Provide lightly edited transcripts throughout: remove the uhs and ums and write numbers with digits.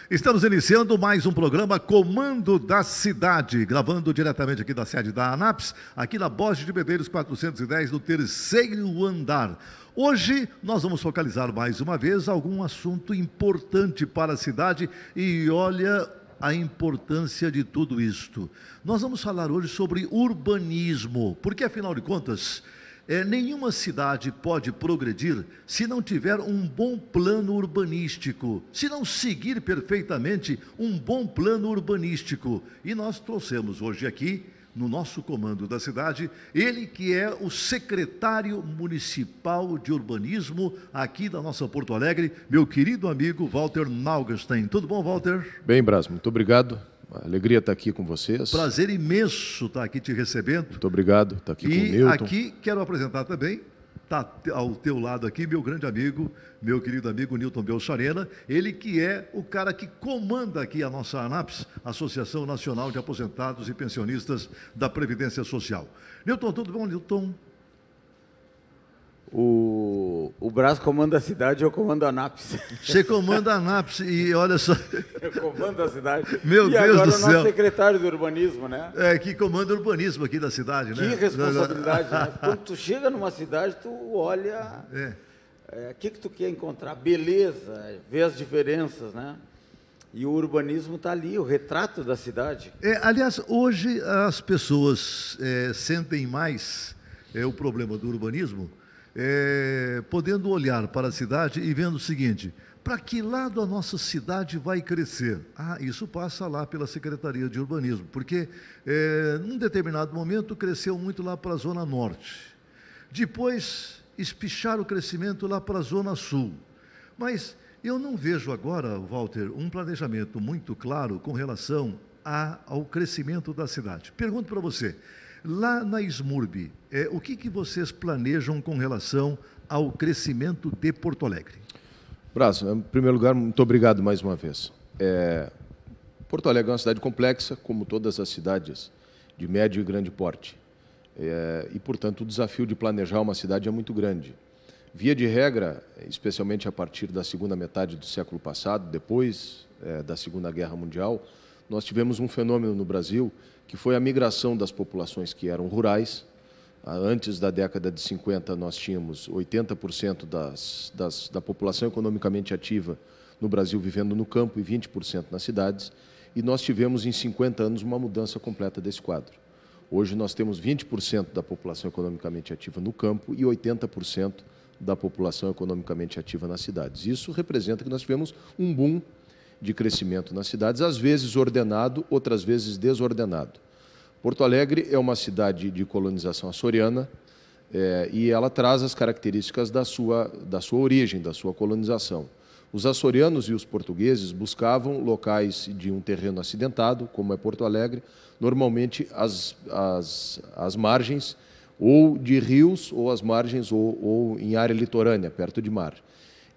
Estamos iniciando mais um programa Comando da Cidade, gravando diretamente aqui da sede da ANAPS, aqui na Borges de Medeiros 410, no terceiro andar. Hoje nós vamos focalizar mais uma vez algum assunto importante para a cidade e olha a importância de tudo isto. Nós vamos falar hoje sobre urbanismo, porque afinal de contas, nenhuma cidade pode progredir se não tiver um bom plano urbanístico, se não seguir perfeitamente um bom plano urbanístico. E nós trouxemos hoje aqui, no nosso comando da cidade, ele que é o secretário municipal de urbanismo aqui da nossa Porto Alegre, meu querido amigo Walter Naugenstein. Tudo bom, Walter? Bem, Brás, muito obrigado. Alegria estar aqui com vocês. Prazer imenso estar aqui te recebendo. Muito obrigado, estar aqui com o Milton. E aqui quero apresentar também, está ao teu lado aqui, meu grande amigo, meu querido amigo Nilton Belcharena, ele que é o cara que comanda aqui a nossa ANAPS, Associação Nacional de Aposentados e Pensionistas da Previdência Social. Nilton, tudo bom, Nilton? O Brás comanda a cidade, eu comando a ANAPS. Você comanda a ANAPS e olha só... Eu comando a cidade. Meu Deus do céu. E agora o nosso secretário do urbanismo, né? Que comanda o urbanismo aqui da cidade, né? Que responsabilidade, né? Quando tu chega numa cidade, tu olha... O que tu quer encontrar? Beleza, ver as diferenças, né? E o urbanismo está ali, o retrato da cidade. Aliás, hoje as pessoas sentem mais o problema do urbanismo, podendo olhar para a cidade e vendo o seguinte: para que lado a nossa cidade vai crescer? Isso passa lá pela Secretaria de Urbanismo, porque num determinado momento cresceu muito lá para a Zona Norte. Depois espicharam o crescimento lá para a Zona Sul. Mas eu não vejo agora, Walter, um planejamento muito claro com relação ao crescimento da cidade. Pergunto para você, lá na SMURB, o que vocês planejam com relação ao crescimento de Porto Alegre? Brás, em primeiro lugar, muito obrigado mais uma vez. Porto Alegre é uma cidade complexa, como todas as cidades de médio e grande porte. E, portanto, o desafio de planejar uma cidade é muito grande. Via de regra, especialmente a partir da segunda metade do século passado, depois da Segunda Guerra Mundial, nós tivemos um fenômeno no Brasil que foi a migração das populações que eram rurais. Antes da década de 50, nós tínhamos 80% da população economicamente ativa no Brasil vivendo no campo e 20% nas cidades, e nós tivemos em 50 anos uma mudança completa desse quadro. Hoje nós temos 20% da população economicamente ativa no campo e 80% da população economicamente ativa nas cidades. Isso representa que nós tivemos um boom de crescimento nas cidades, às vezes ordenado, outras vezes desordenado. Porto Alegre é uma cidade de colonização açoriana e ela traz as características da sua origem, da sua colonização. Os açorianos e os portugueses buscavam locais de um terreno acidentado, como é Porto Alegre, normalmente as margens ou de rios, ou as margens, ou em área litorânea, perto de mar.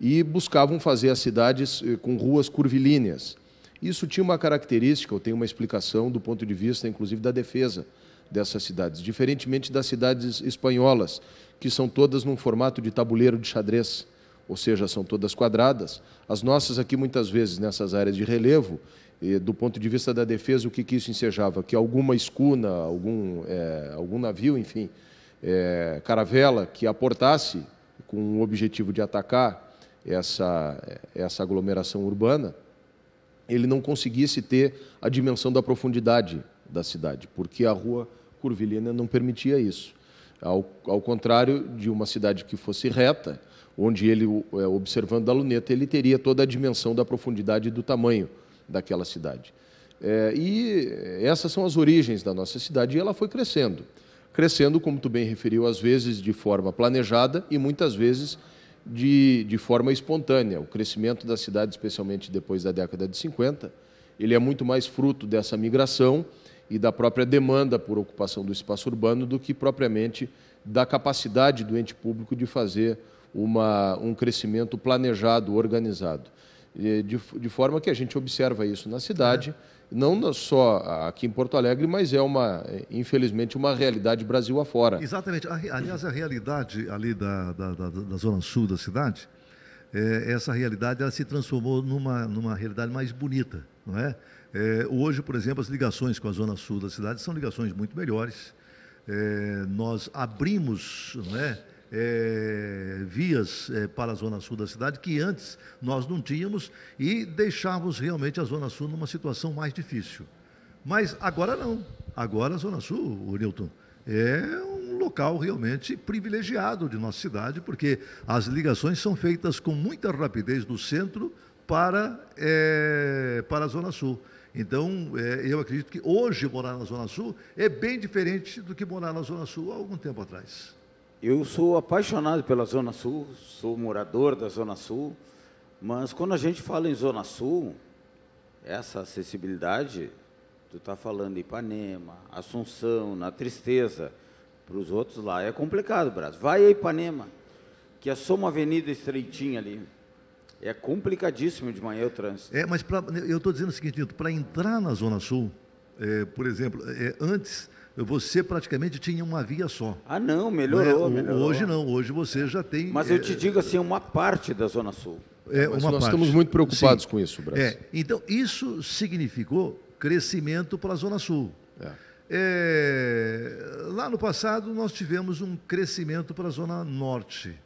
E buscavam fazer as cidades com ruas curvilíneas. Isso tinha uma característica, ou tem uma explicação do ponto de vista, inclusive, da defesa dessas cidades, diferentemente das cidades espanholas, que são todas num formato de tabuleiro de xadrez, ou seja, são todas quadradas. As nossas aqui, muitas vezes, nessas áreas de relevo, do ponto de vista da defesa, o que isso ensejava? Que alguma escuna, algum navio, enfim, caravela, que aportasse com o objetivo de atacar essa aglomeração urbana, ele não conseguisse ter a dimensão da profundidade da cidade, porque a rua curvilínea não permitia isso. Ao contrário de uma cidade que fosse reta, onde ele, observando da luneta, ele teria toda a dimensão da profundidade e do tamanho daquela cidade. E essas são as origens da nossa cidade, e ela foi crescendo. Crescendo, como tu bem referiu, às vezes de forma planejada e muitas vezes de forma espontânea. O crescimento da cidade, especialmente depois da década de 50, ele é muito mais fruto dessa migração e da própria demanda por ocupação do espaço urbano do que propriamente da capacidade do ente público de fazer um crescimento planejado, organizado. De forma que a gente observa isso na cidade, não só aqui em Porto Alegre, mas infelizmente, uma realidade Brasil afora. Exatamente. Aliás, a realidade ali da zona sul da cidade essa realidade ela se transformou numa realidade mais bonita, não é? Hoje, por exemplo, as ligações com a zona sul da cidade são ligações muito melhores. Nós abrimos, não é, vias para a zona sul da cidade que antes nós não tínhamos e deixávamos realmente a zona sul numa situação mais difícil. Mas agora não. Agora a zona sul, o Nilton, é um local realmente privilegiado de nossa cidade, porque as ligações são feitas com muita rapidez do centro para a zona sul. Então, eu acredito que hoje morar na Zona Sul é bem diferente do que morar na Zona Sul há algum tempo atrás. Eu sou apaixonado pela Zona Sul, sou morador da Zona Sul, mas quando a gente fala em Zona Sul, essa acessibilidade, tu está falando em Ipanema, Assunção, na Tristeza, para os outros lá é complicado, Brasil. Vai a Ipanema, que é só uma avenida estreitinha ali. É complicadíssimo de manhã o trânsito. Mas eu estou dizendo o seguinte, para entrar na Zona Sul, por exemplo, antes você praticamente tinha uma via só. Ah, não, melhorou. Hoje não, hoje você já tem... Mas eu te digo assim, uma parte da Zona Sul. Mas nós estamos muito preocupados com isso, Brasil. Então, isso significou crescimento para a Zona Sul. Lá no passado, nós tivemos um crescimento para a Zona Norte.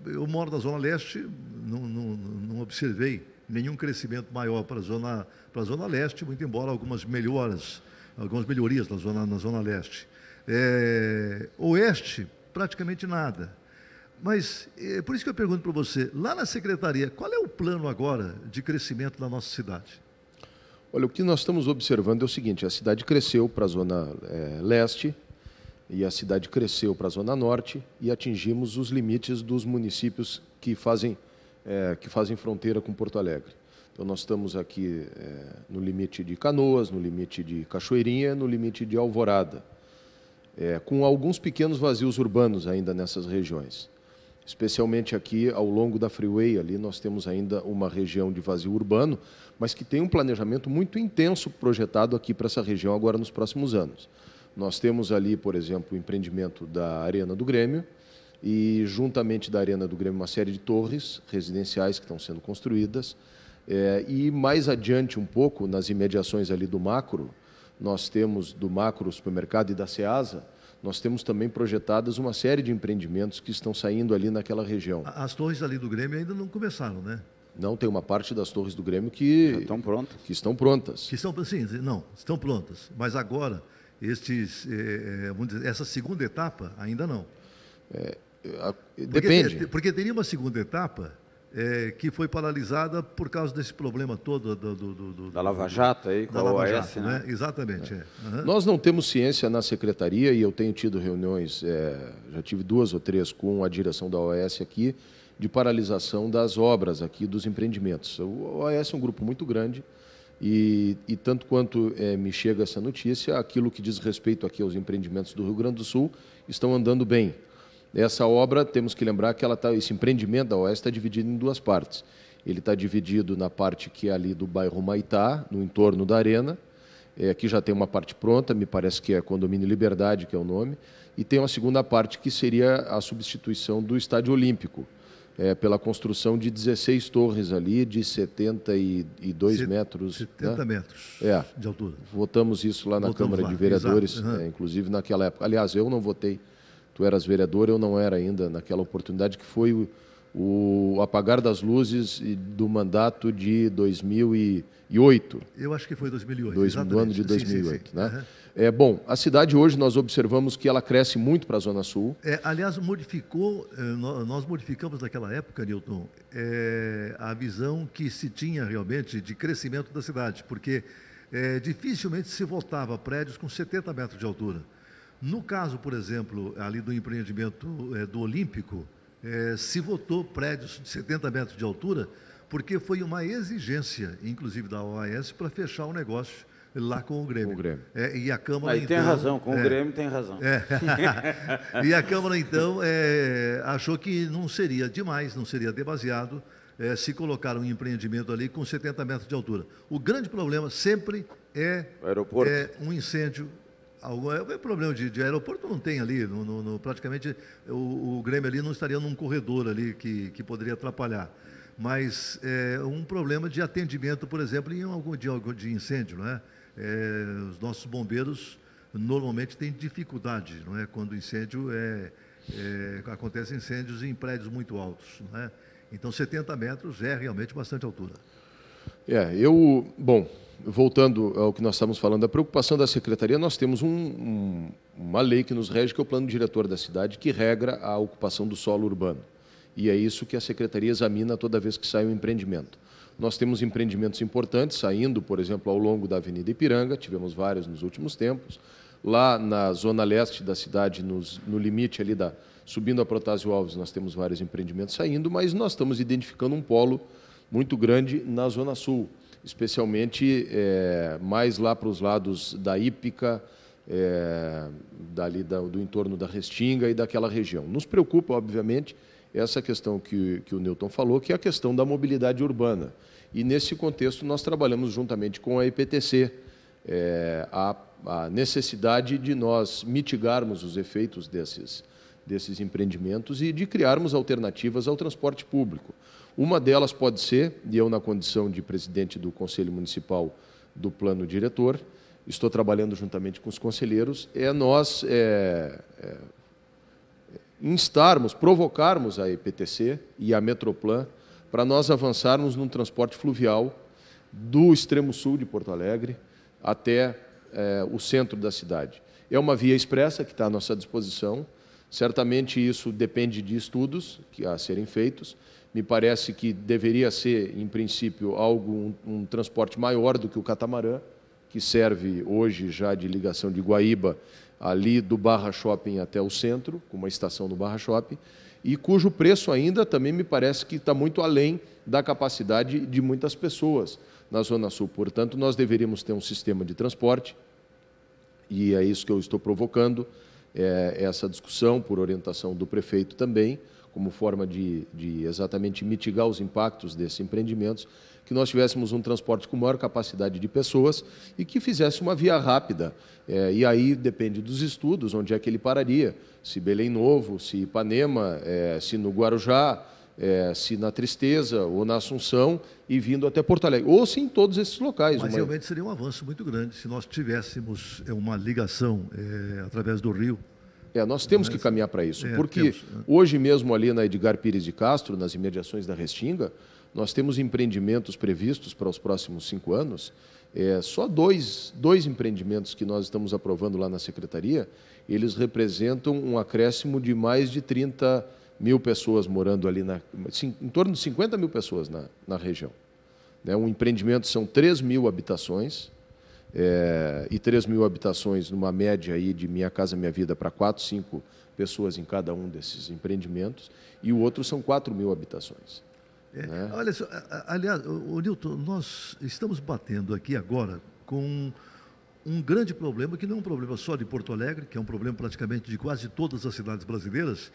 Eu moro na Zona Leste, não observei nenhum crescimento maior para a Zona Leste, muito embora algumas melhorias na Zona Leste. Oeste, praticamente nada. Mas, por isso que eu pergunto para você, lá na Secretaria, qual é o plano agora de crescimento da nossa cidade? Olha, o que nós estamos observando é o seguinte, a cidade cresceu para a Zona Leste, e a cidade cresceu para a Zona Norte e atingimos os limites dos municípios que fazem fronteira com Porto Alegre. Então, nós estamos aqui no limite de Canoas, no limite de Cachoeirinha, no limite de Alvorada, com alguns pequenos vazios urbanos ainda nessas regiões. Especialmente aqui, ao longo da Freeway, ali nós temos ainda uma região de vazio urbano, mas que tem um planejamento muito intenso projetado aqui para essa região agora nos próximos anos. Nós temos ali, por exemplo, o empreendimento da Arena do Grêmio e, juntamente da Arena do Grêmio, uma série de torres residenciais que estão sendo construídas. E mais adiante um pouco, nas imediações ali do Macro, nós temos do Macro Supermercado e da Ceasa, nós temos também projetadas uma série de empreendimentos que estão saindo ali naquela região. As torres ali do Grêmio ainda não começaram, né? Não, tem uma parte das torres do Grêmio que estão prontas. Que estão prontas. Estão prontas. Mas agora... essa segunda etapa, ainda não. Depende. Porque teria uma segunda etapa que foi paralisada por causa desse problema todo da Lava Jato aí, com a OAS, né? Exatamente. Uhum. Nós não temos ciência na Secretaria, e eu tenho tido reuniões, já tive 2 ou 3 com a direção da OAS aqui, de paralisação das obras aqui, dos empreendimentos. O OAS é um grupo muito grande, e tanto quanto me chega essa notícia, aquilo que diz respeito aqui aos empreendimentos do Rio Grande do Sul estão andando bem. Essa obra, temos que lembrar que esse empreendimento da OAS está dividido em 2 partes. Ele está dividido na parte que é ali do bairro Humaitá, no entorno da Arena. Aqui já tem uma parte pronta, me parece que é Condomínio Liberdade, que é o nome, e tem uma segunda parte que seria a substituição do Estádio Olímpico, pela construção de 16 torres ali, de 72 metros. 70 metros de altura. Votamos isso lá na Câmara de Vereadores, inclusive naquela época. Aliás, eu não votei, tu eras vereador, eu não era ainda naquela oportunidade, que foi o apagar das luzes do mandato de 2008. Eu acho que foi 2008, do ano de 2008. Sim. Né? Uhum. Bom, a cidade hoje nós observamos que ela cresce muito para a Zona Sul. Aliás, nós modificamos naquela época, Nilton, a visão que se tinha realmente de crescimento da cidade, porque dificilmente se votava prédios com 70 metros de altura. No caso, por exemplo, ali do empreendimento do Olímpico, se votou prédios de 70 metros de altura, porque foi uma exigência, inclusive da OAS, para fechar o negócio lá com o Grêmio. E a Câmara, então... tem razão, com o Grêmio tem razão. E a Câmara, então, achou que não seria demais, não seria demasiado se colocar um empreendimento ali com 70 metros de altura. O grande problema sempre é um incêndio algum problema de aeroporto não tem ali, praticamente o Grêmio ali não estaria num corredor ali que poderia atrapalhar. Mas um problema de atendimento, por exemplo, em algum de incêndio, não é? Os nossos bombeiros normalmente têm dificuldade, não é? Quando o incêndio acontecem incêndios em prédios muito altos, não é? Então 70 metros é realmente bastante altura. Bom, voltando ao que nós estávamos falando, a preocupação da Secretaria, nós temos uma lei que nos rege, que é o Plano Diretor da cidade, que regra a ocupação do solo urbano. E é isso que a Secretaria examina toda vez que sai um empreendimento. Nós temos empreendimentos importantes saindo, por exemplo, ao longo da Avenida Ipiranga, tivemos vários nos últimos tempos. Lá na zona leste da cidade, no limite ali subindo a Protásio Alves, nós temos vários empreendimentos saindo, mas nós estamos identificando um polo muito grande na zona sul, especialmente mais lá para os lados da Ípica, do entorno da Restinga e daquela região. Nos preocupa, obviamente, essa questão que o Newton falou, que é a questão da mobilidade urbana. E, nesse contexto, nós trabalhamos juntamente com a IPTC a necessidade de nós mitigarmos os efeitos desses empreendimentos e de criarmos alternativas ao transporte público. Uma delas pode ser, e eu, na condição de presidente do Conselho Municipal do Plano Diretor, estou trabalhando juntamente com os conselheiros, nós provocarmos a EPTC e a Metroplan para nós avançarmos num transporte fluvial do extremo sul de Porto Alegre até o centro da cidade. É uma via expressa que está à nossa disposição. Certamente isso depende de estudos a serem feitos. Me parece que deveria ser, em princípio, um transporte maior do que o catamarã, que serve hoje já de ligação de Guaíba, ali do Barra Shopping até o centro, com uma estação do Barra Shopping, e cujo preço ainda também me parece que está muito além da capacidade de muitas pessoas na Zona Sul. Portanto, nós deveríamos ter um sistema de transporte, e é isso que eu estou provocando, essa discussão por orientação do prefeito também, como forma de exatamente mitigar os impactos desses empreendimentos, que nós tivéssemos um transporte com maior capacidade de pessoas e que fizesse uma via rápida. E aí depende dos estudos, onde é que ele pararia, se Belém Novo, se Ipanema, se no Guarujá, se na Tristeza ou na Assunção, e vindo até Porto Alegre, ou se em todos esses locais. Mas realmente seria um avanço muito grande se nós tivéssemos uma ligação através do rio. Nós temos que caminhar para isso, porque hoje mesmo ali na Edgar Pires de Castro, nas imediações da Restinga, nós temos empreendimentos previstos para os próximos 5 anos. Só dois empreendimentos que nós estamos aprovando lá na Secretaria, eles representam um acréscimo de mais de 30 mil pessoas morando ali, em torno de 50 mil pessoas na região. Um empreendimento são 3 mil habitações, e 3 mil habitações numa média aí de Minha Casa Minha Vida para 4, 5 pessoas em cada um desses empreendimentos, e o outro são 4 mil habitações. Olha só, aliás, Newton, nós estamos batendo aqui agora com um grande problema, que não é um problema só de Porto Alegre, que é um problema praticamente de quase todas as cidades brasileiras,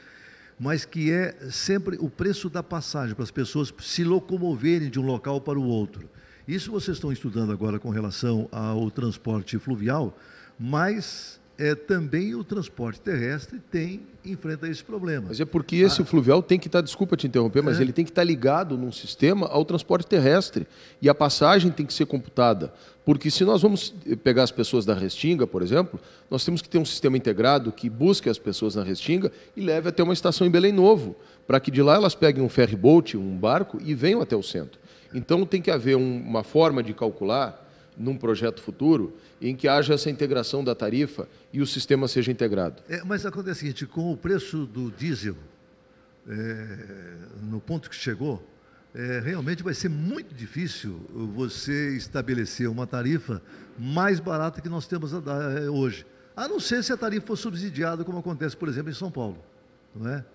mas que é sempre o preço da passagem, para as pessoas se locomoverem de um local para o outro. Isso vocês estão estudando agora com relação ao transporte fluvial, mas também o transporte terrestre enfrenta esse problema. Mas é porque esse fluvial tem que estar, desculpa te interromper, mas ele tem que estar ligado num sistema ao transporte terrestre. E a passagem tem que ser computada. Porque se nós vamos pegar as pessoas da Restinga, por exemplo, nós temos que ter um sistema integrado que busque as pessoas na Restinga e leve até uma estação em Belém Novo, para que de lá elas peguem um ferry boat, um barco, e venham até o centro. Então tem que haver uma forma de calcular, num projeto futuro, em que haja essa integração da tarifa e o sistema seja integrado. Mas acontece o seguinte, com o preço do diesel, no ponto que chegou, realmente vai ser muito difícil você estabelecer uma tarifa mais barata que nós temos hoje. A não ser se a tarifa for subsidiada, como acontece, por exemplo, em São Paulo. Não é?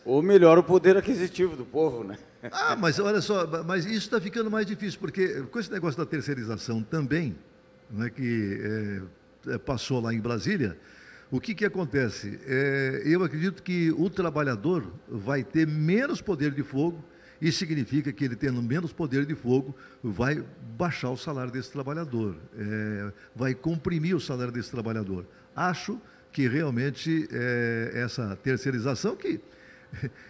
Ou melhor, o poder aquisitivo do povo, né? Mas olha só, mas isso está ficando mais difícil, porque com esse negócio da terceirização também, né, que passou lá em Brasília, o que acontece? Eu acredito que o trabalhador vai ter menos poder de fogo Isso significa que ele, tendo menos poder de fogo, vai baixar o salário desse trabalhador, vai comprimir o salário desse trabalhador. Acho que realmente essa terceirização, que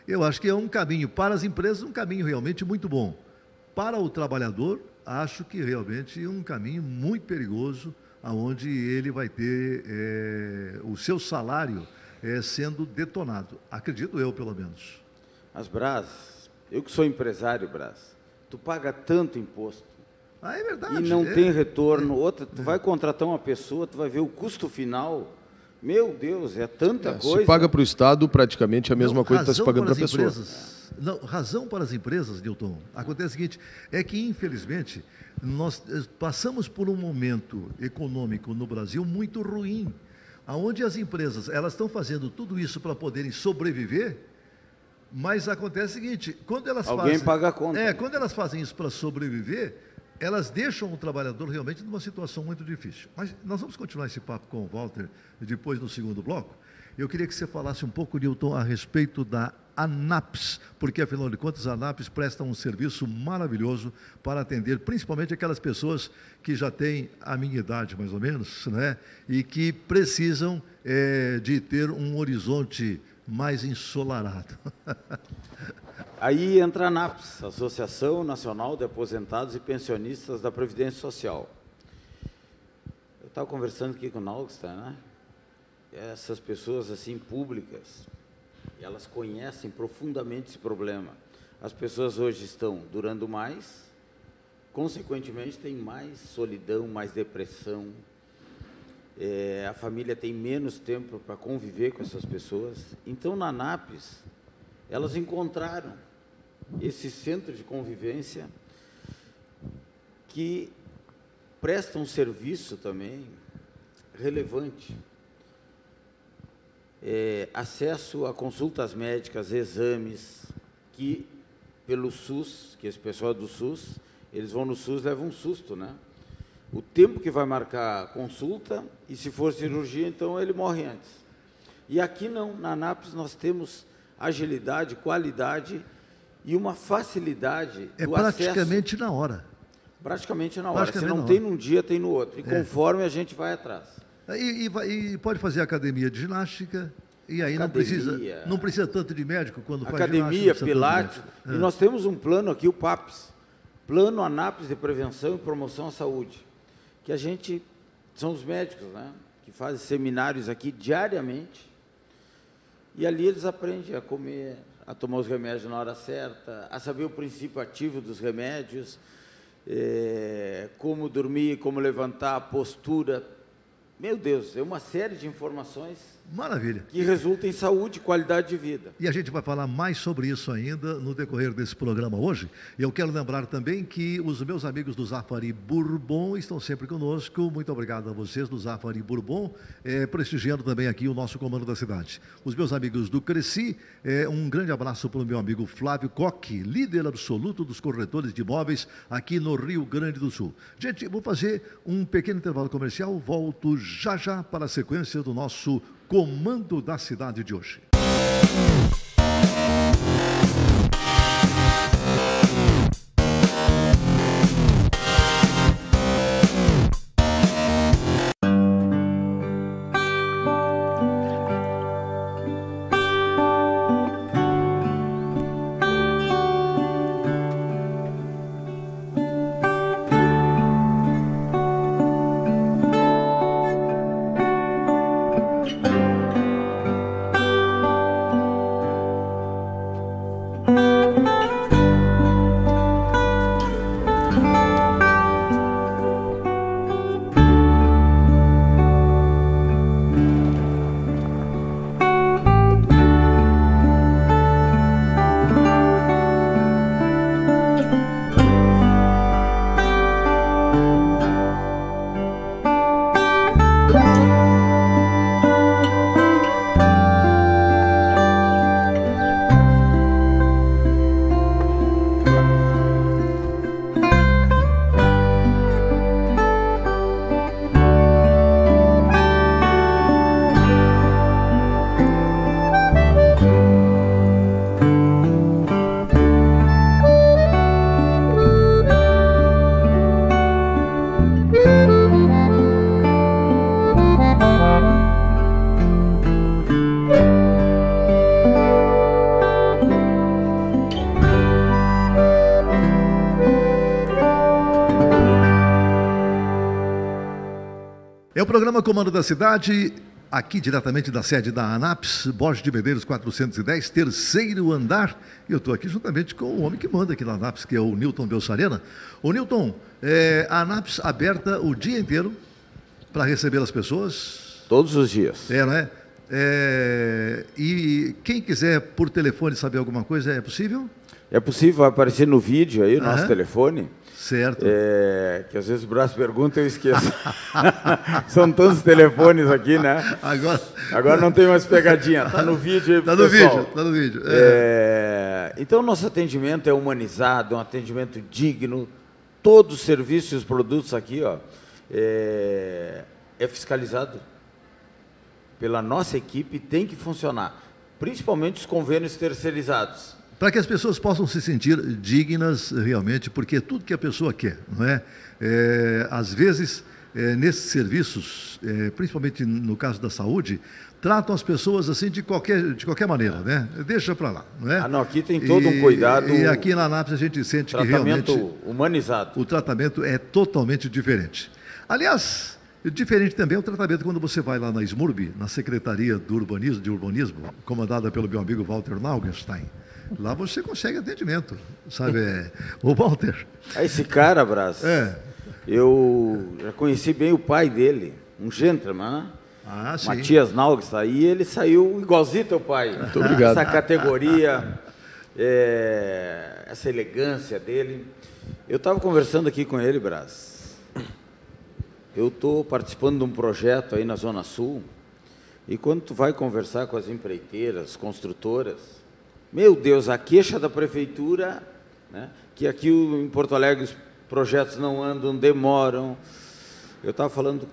eu acho que é um caminho para as empresas, um caminho realmente muito bom. Para o trabalhador, acho que realmente é um caminho muito perigoso, onde ele vai ter o seu salário sendo detonado. Acredito eu, pelo menos. Mas, Braz, eu que sou empresário, Braz, tu paga tanto imposto. É verdade. E não tem retorno. Outra, tu vai contratar uma pessoa, tu vai ver o custo final. Meu Deus, é tanta coisa. Se paga para o Estado, praticamente a mesma coisa que está se pagando para a pessoa. Não, razão para as empresas, Nilton, acontece o seguinte, é que, infelizmente, nós passamos por um momento econômico no Brasil muito ruim, onde as empresas, elas estão fazendo tudo isso para poderem sobreviver, mas acontece o seguinte, quando elas paga a conta. Quando elas fazem isso para sobreviver, elas deixam o trabalhador realmente numa situação muito difícil. Mas nós vamos continuar esse papo com o Walter depois no segundo bloco. Eu queria que você falasse um pouco, Nilton, a respeito da ANAPS, porque, afinal de contas, a ANAPS presta um serviço maravilhoso para atender principalmente aquelas pessoas que já têm a minha idade, mais ou menos, né? E que precisam de ter um horizonte mais ensolarado. Aí entra a ANAPS, Associação Nacional de Aposentados e Pensionistas da Previdência Social. Eu estava conversando aqui com o Nalgstein, né? Essas pessoas assim públicas, elas conhecem profundamente esse problema. As pessoas hoje estão durando mais, consequentemente tem mais solidão, mais depressão, a família tem menos tempo para conviver com essas pessoas. Então, na ANAPS, elas encontraram esse centro de convivência que presta um serviço também relevante. Acesso a consultas médicas, exames, que pelo SUS, que esse pessoal do SUS, eles vão no SUS, levam um susto, né? O tempo que vai marcar a consulta, e se for cirurgia, então ele morre antes. E aqui não, na ANAPS nós temos agilidade, qualidade e uma facilidade do acesso. Praticamente na hora. Praticamente na hora. Se não tem num dia, tem no outro. E conforme a gente vai atrás. E pode fazer academia de ginástica, e aí não precisa tanto de médico quando faz academia, pilates. E nós temos um plano aqui, o PAPS, Plano ANAPS de Prevenção e Promoção à Saúde, que a gente, são os médicos, né, que fazem seminários aqui diariamente, e ali eles aprendem a comer, a tomar os remédios na hora certa, a saber o princípio ativo dos remédios, como dormir, como levantar, a postura. Meu Deus, é uma série de informações. Maravilha. Que resulta em saúde e qualidade de vida. E a gente vai falar mais sobre isso ainda no decorrer desse programa hoje. E eu quero lembrar também que os meus amigos do Zafari Bourbon estão sempre conosco. Muito obrigado a vocês do Zafari Bourbon, prestigiando também aqui o nosso comando da cidade. Os meus amigos do Cresci, um grande abraço para o meu amigo Flávio Coque, líder absoluto dos corretores de imóveis aqui no Rio Grande do Sul. Gente, vou fazer um pequeno intervalo comercial, volto já já para a sequência do nosso Comando da Cidade de hoje. É o programa Comando da Cidade, aqui diretamente da sede da ANAPS, Borges de Medeiros 410, terceiro andar. E eu estou aqui juntamente com o homem que manda aqui na ANAPS, que é o Newton Belçarena. Ô Newton, a ANAPS aberta o dia inteiro para receber as pessoas? Todos os dias. Não é? E quem quiser por telefone saber alguma coisa, é possível? É possível, vai aparecer no vídeo aí o nosso telefone. Certo. Que às vezes o braço pergunta e eu esqueço. São tantos telefones aqui, né? Agora não tem mais pegadinha. Está no vídeo aí, pessoal. Está no vídeo. Então, nosso atendimento é humanizado, é um atendimento digno. Todos os serviços e os produtos aqui, ó, é fiscalizado pela nossa equipe, tem que funcionar. Principalmente os convênios terceirizados. Para que as pessoas possam se sentir dignas realmente, porque é tudo que a pessoa quer, não é? Às vezes, nesses serviços, principalmente no caso da saúde, tratam as pessoas assim de qualquer maneira, né? Deixa para lá, não é? Não, aqui tem todo um cuidado. E aqui na ANAPS a gente sente que realmente... Tratamento humanizado. O tratamento é totalmente diferente. Aliás, diferente também é o tratamento quando você vai lá na SMURB, na Secretaria de Urbanismo, comandada pelo meu amigo Walter Naugenstein. Lá você consegue atendimento, sabe? O Walter. Esse cara, Brás, eu já conheci bem o pai dele, um gentleman, sim. Matias Naugenstein, e ele saiu igualzinho teu pai. Muito obrigado. Essa categoria, essa elegância dele. Eu estava conversando aqui com ele, Brás. Eu estou participando de um projeto aí na Zona Sul, e quando tu vai conversar com as empreiteiras, construtoras, meu Deus, a queixa da prefeitura, né, que aqui em Porto Alegre os projetos não andam, demoram. Eu estava falando,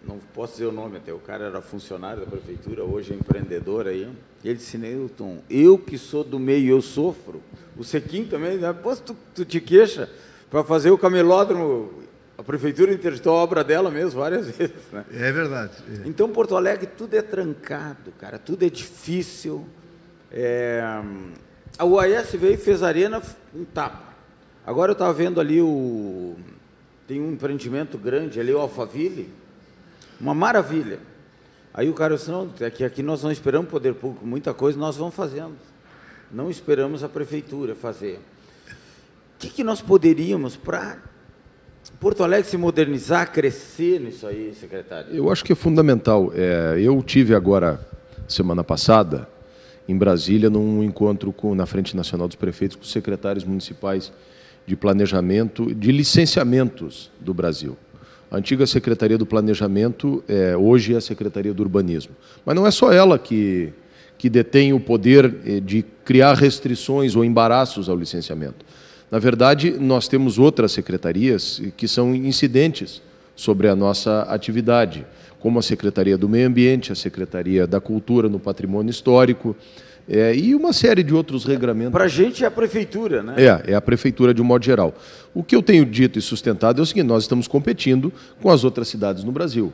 não posso dizer o nome até, o cara era funcionário da prefeitura, hoje é empreendedor aí. E ele disse, Newton, eu que sou do meio, eu sofro. O Sequim também, né? Pô, tu te queixa para fazer o camelódromo, a prefeitura interditou a obra dela mesmo várias vezes, né? É verdade. Então, Porto Alegre, tudo é trancado, cara, tudo é difícil. A UAS veio e fez arena um tapa. Agora eu estava vendo ali tem um empreendimento grande ali, o Alphaville, uma maravilha. Aí o cara disse, não, aqui nós não esperamos o poder público, muita coisa nós vamos fazendo. Não esperamos a prefeitura fazer. O que nós poderíamos para Porto Alegre se modernizar, crescer nisso aí, secretário? Eu acho que é fundamental. Eu tive agora, semana passada, em Brasília, num encontro na Frente Nacional dos Prefeitos, com os secretários municipais de planejamento, de licenciamentos do Brasil. A antiga Secretaria do Planejamento, hoje é a Secretaria do Urbanismo. Mas não é só ela que detém o poder de criar restrições ou embaraços ao licenciamento. Na verdade, nós temos outras secretarias que são incidentes sobre a nossa atividade, como a Secretaria do Meio Ambiente, a Secretaria da Cultura no Patrimônio Histórico, e uma série de outros regramentos. Para a gente é a prefeitura, né? É a prefeitura de um modo geral. O que eu tenho dito e sustentado é o seguinte, nós estamos competindo com as outras cidades no Brasil.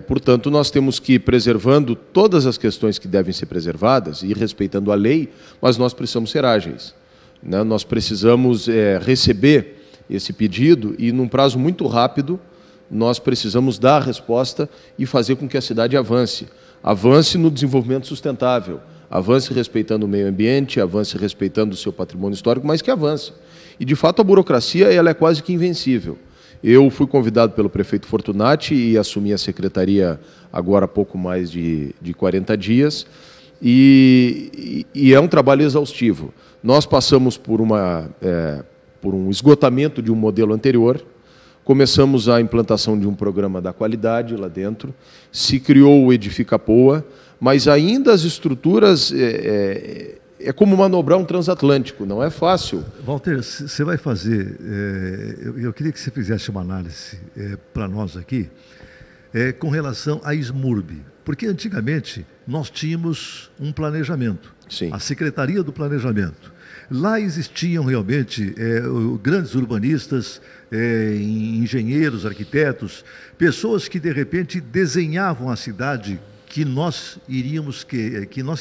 Portanto, nós temos que ir preservando todas as questões que devem ser preservadas e respeitando a lei, mas nós precisamos ser ágeis, né? Nós precisamos receber esse pedido e, num prazo muito rápido, nós precisamos dar a resposta e fazer com que a cidade avance. Avance no desenvolvimento sustentável, avance respeitando o meio ambiente, avance respeitando o seu patrimônio histórico, mas que avance. E, de fato, a burocracia ela é quase que invencível. Eu fui convidado pelo prefeito Fortunati e assumi a secretaria agora há pouco mais de 40 dias, e é um trabalho exaustivo. Nós passamos por um esgotamento de um modelo anterior. Começamos a implantação de um programa da qualidade lá dentro, se criou o Edifica Poa, mas ainda as estruturas é como manobrar um transatlântico, não é fácil. Walter, você vai fazer, eu queria que você fizesse uma análise para nós aqui, com relação à SMURB, porque antigamente nós tínhamos um planejamento, Sim. A Secretaria do Planejamento. Lá existiam realmente grandes urbanistas, engenheiros, arquitetos, pessoas que de repente desenhavam a cidade que nós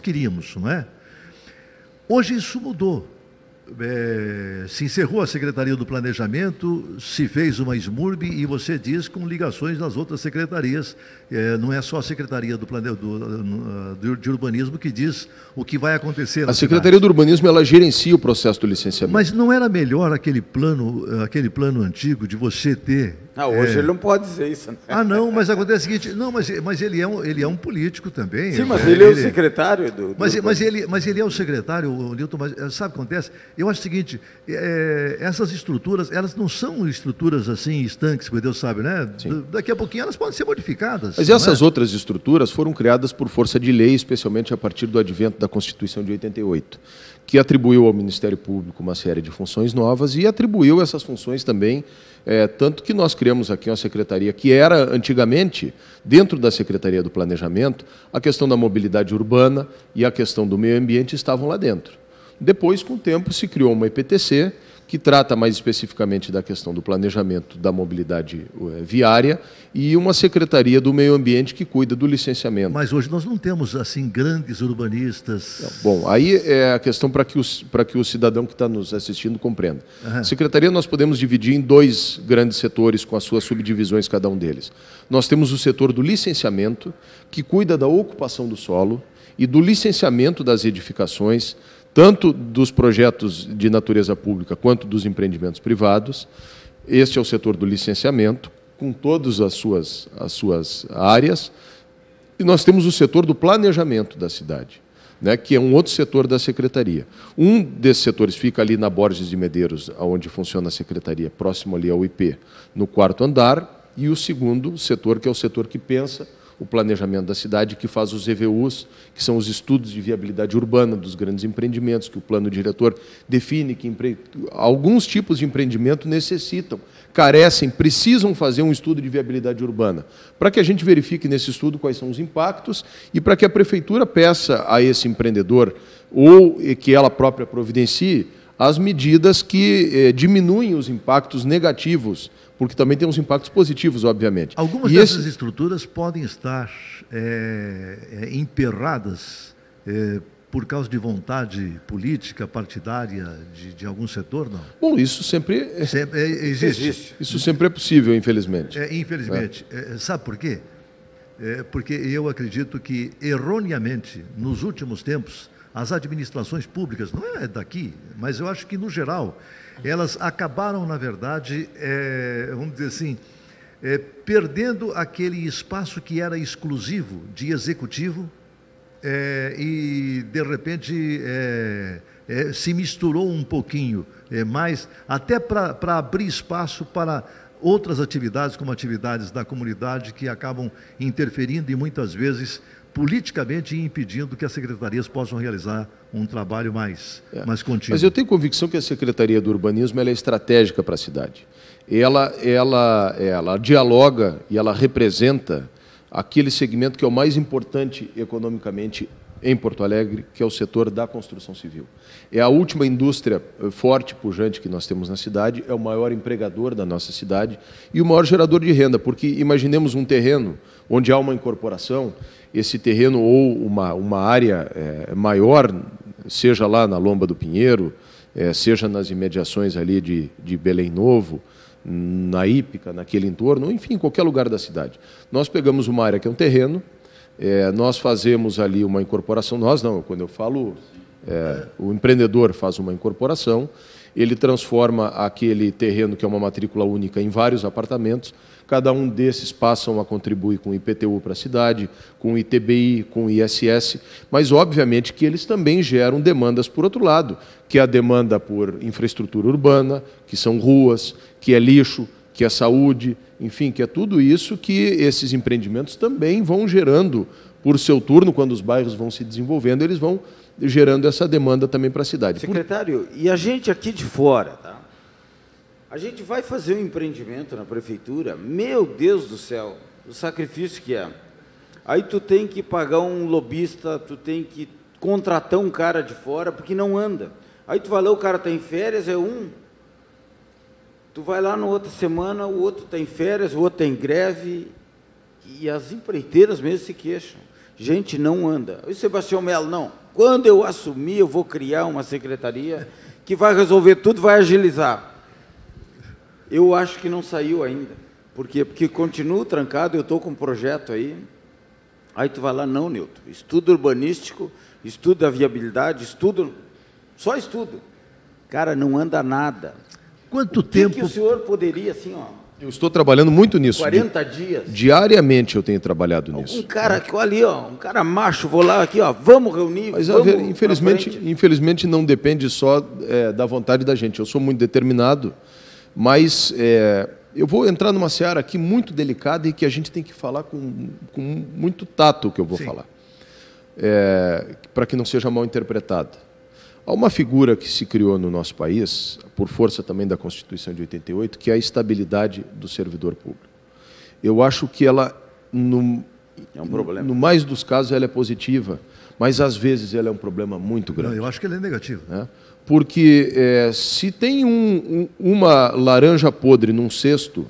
queríamos, não é? Hoje isso mudou. se encerrou a Secretaria do Planejamento, se fez uma SMURB e você diz com ligações nas outras secretarias. Não é só a Secretaria de Urbanismo que diz o que vai acontecer. A Secretaria do Urbanismo, ela gerencia o processo do licenciamento. Mas não era melhor aquele plano antigo de você ter... Hoje ele não pode dizer isso, né? Não, mas acontece o seguinte, não, mas ele é um político também. Sim, mas ele é o secretário do... Mas ele é o secretário, Nilton, mas sabe o que acontece? Eu acho o seguinte, essas estruturas, elas não são estruturas assim, estanques, que Deus sabe, né? Daqui a pouquinho elas podem ser modificadas. Mas essas outras estruturas foram criadas por força de lei, especialmente a partir do advento da Constituição de 88, que atribuiu ao Ministério Público uma série de funções novas e atribuiu essas funções também, tanto que nós criamos aqui uma secretaria que era, antigamente, dentro da Secretaria do Planejamento, a questão da mobilidade urbana e a questão do meio ambiente estavam lá dentro. Depois, com o tempo, se criou uma EPTC, que trata mais especificamente da questão do planejamento da mobilidade viária, e uma Secretaria do Meio Ambiente que cuida do licenciamento. Mas hoje nós não temos, assim, grandes urbanistas... Bom, aí é a questão para que o cidadão que está nos assistindo compreenda. A Secretaria nós podemos dividir em 2 grandes setores, com as suas subdivisões, cada um deles. Nós temos o setor do licenciamento, que cuida da ocupação do solo e do licenciamento das edificações, tanto dos projetos de natureza pública quanto dos empreendimentos privados. Este é o setor do licenciamento, com todas as suas áreas. E nós temos o setor do planejamento da cidade, né, que é um outro setor da Secretaria. Um desses setores fica ali na Borges de Medeiros, onde funciona a Secretaria, próximo ali ao IP, no 4º andar, e o segundo setor, que é o setor que pensa o planejamento da cidade, que faz os EVUs, que são os estudos de viabilidade urbana dos grandes empreendimentos, que o plano diretor define que alguns tipos de empreendimento necessitam, carecem, precisam fazer um estudo de viabilidade urbana, para que a gente verifique nesse estudo quais são os impactos e para que a prefeitura peça a esse empreendedor, ou que ela própria providencie, as medidas que diminuem os impactos negativos, porque também tem uns impactos positivos, obviamente. Algumas dessas estruturas podem estar emperradas por causa de vontade política, partidária de algum setor, não? Bom, isso sempre existe. Isso sempre é possível, infelizmente. Infelizmente. Sabe por quê? Porque eu acredito que, erroneamente, nos últimos tempos, as administrações públicas, não é daqui, mas eu acho que, no geral, elas acabaram, na verdade, vamos dizer assim, perdendo aquele espaço que era exclusivo de executivo e, de repente, se misturou um pouquinho mais, até para abrir espaço para outras atividades, como atividades da comunidade, que acabam interferindo e, muitas vezes, politicamente impedindo que as secretarias possam realizar um trabalho mais contínuo. Mas eu tenho convicção que a Secretaria do Urbanismo ela é estratégica para a cidade. Ela dialoga e ela representa aquele segmento que é o mais importante economicamente em Porto Alegre, que é o setor da construção civil. É a última indústria forte e pujante que nós temos na cidade, é o maior empregador da nossa cidade e o maior gerador de renda, porque imaginemos um terreno onde há uma incorporação, esse terreno ou uma área maior, seja lá na Lomba do Pinheiro, seja nas imediações ali de Belém Novo, na Ípica, naquele entorno, enfim, em qualquer lugar da cidade. Nós pegamos uma área que é um terreno, nós fazemos ali uma incorporação, nós não, quando eu falo, o empreendedor faz uma incorporação, ele transforma aquele terreno, que é uma matrícula única, em vários apartamentos, cada um desses passam a contribuir com o IPTU para a cidade, com o ITBI, com o ISS, mas obviamente que eles também geram demandas por outro lado, que é a demanda por infraestrutura urbana, que são ruas, que é lixo, que é saúde, enfim, que é tudo isso que esses empreendimentos também vão gerando por seu turno, quando os bairros vão se desenvolvendo, eles vão gerando essa demanda também para a cidade. Secretário, e a gente aqui de fora, tá? A gente vai fazer um empreendimento na prefeitura, meu Deus do céu, o sacrifício que é. Aí tu tem que pagar um lobista, tu tem que contratar um cara de fora, porque não anda. Aí tu vai lá, o cara está em férias, tu vai lá na outra semana, o outro está em férias, o outro está em greve, e as empreiteiras mesmo se queixam. Gente, não anda. E Sebastião Melo, não. Quando eu assumir, eu vou criar uma secretaria que vai resolver tudo, vai agilizar. Eu acho que não saiu ainda. Por quê? Porque continuo trancado, eu estou com um projeto aí. Aí tu vai lá, não, Nilton, estudo urbanístico, estudo da viabilidade, só estudo. Cara, não anda nada. Quanto tempo... que o senhor poderia, assim, ó... Eu estou trabalhando muito nisso. 40 dias. Diariamente eu tenho trabalhado nisso. Um cara que ali, ó, um cara macho, vou lá aqui, ó, vamos reunir. Mas vamos infelizmente não depende só da vontade da gente. Eu sou muito determinado, mas eu vou entrar numa seara aqui muito delicada e que a gente tem que falar com muito tato o que eu vou falar, para que não seja mal interpretado. Há uma figura que se criou no nosso país, por força também da Constituição de 88, que é a estabilidade do servidor público. Eu acho que ela, é um problema. No mais dos casos, ela é positiva, mas às vezes ela é um problema muito grande. Não, eu acho que ela é negativa. Né? Porque se tem uma laranja podre num cesto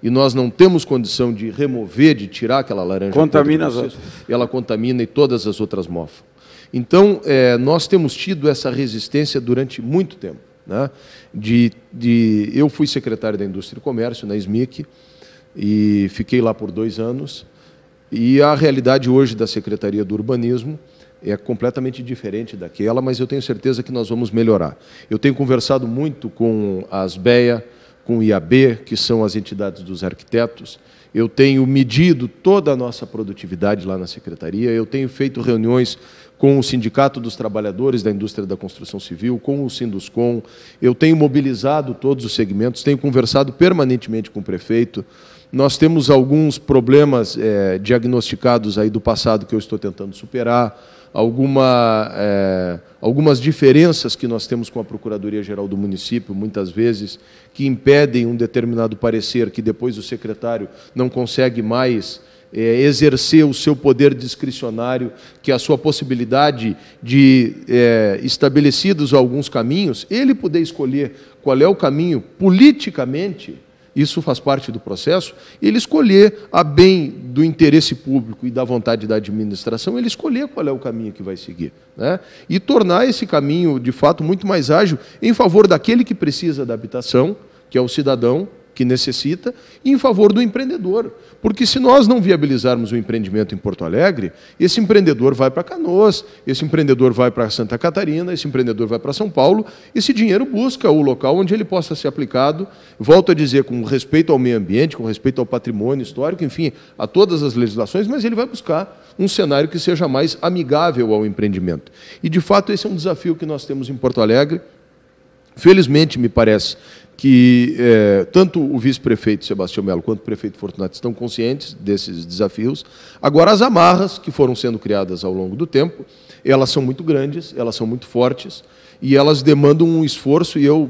e nós não temos condição de remover, de tirar aquela laranja contamina podre as outras. Ela contamina e todas as outras mofam. Então, nós temos tido essa resistência durante muito tempo. Né? Eu fui secretário da Indústria e Comércio, na SMIC, e fiquei lá por 2 anos. E a realidade hoje da Secretaria do Urbanismo é completamente diferente daquela, mas eu tenho certeza que nós vamos melhorar. Eu tenho conversado muito com a ASBEA, com o IAB, que são as entidades dos arquitetos. Eu tenho medido toda a nossa produtividade lá na Secretaria, eu tenho feito reuniões com o Sindicato dos Trabalhadores da Indústria da Construção Civil, com o Sinduscom, eu tenho mobilizado todos os segmentos, tenho conversado permanentemente com o prefeito. Nós temos alguns problemas diagnosticados aí do passado que eu estou tentando superar, algumas diferenças que nós temos com a Procuradoria-Geral do município, muitas vezes, que impedem um determinado parecer que depois o secretário não consegue mais exercer o seu poder discricionário, que é a sua possibilidade de, estabelecidos alguns caminhos, ele poder escolher qual é o caminho politicamente. Isso faz parte do processo, ele escolher a bem do interesse público e da vontade da administração, ele escolher qual é o caminho que vai seguir, né? E tornar esse caminho, de fato, muito mais ágil em favor daquele que precisa da habitação, que é o cidadão que necessita, e em favor do empreendedor. Porque se nós não viabilizarmos o empreendimento em Porto Alegre, esse empreendedor vai para Canoas, esse empreendedor vai para Santa Catarina, esse empreendedor vai para São Paulo, esse dinheiro busca o local onde ele possa ser aplicado, volto a dizer, com respeito ao meio ambiente, com respeito ao patrimônio histórico, enfim, a todas as legislações, mas ele vai buscar um cenário que seja mais amigável ao empreendimento. E, de fato, esse é um desafio que nós temos em Porto Alegre. Felizmente, me parece que tanto o vice-prefeito Sebastião Melo quanto o prefeito Fortunato estão conscientes desses desafios. Agora, as amarras que foram sendo criadas ao longo do tempo, elas são muito grandes, elas são muito fortes, e elas demandam um esforço, e eu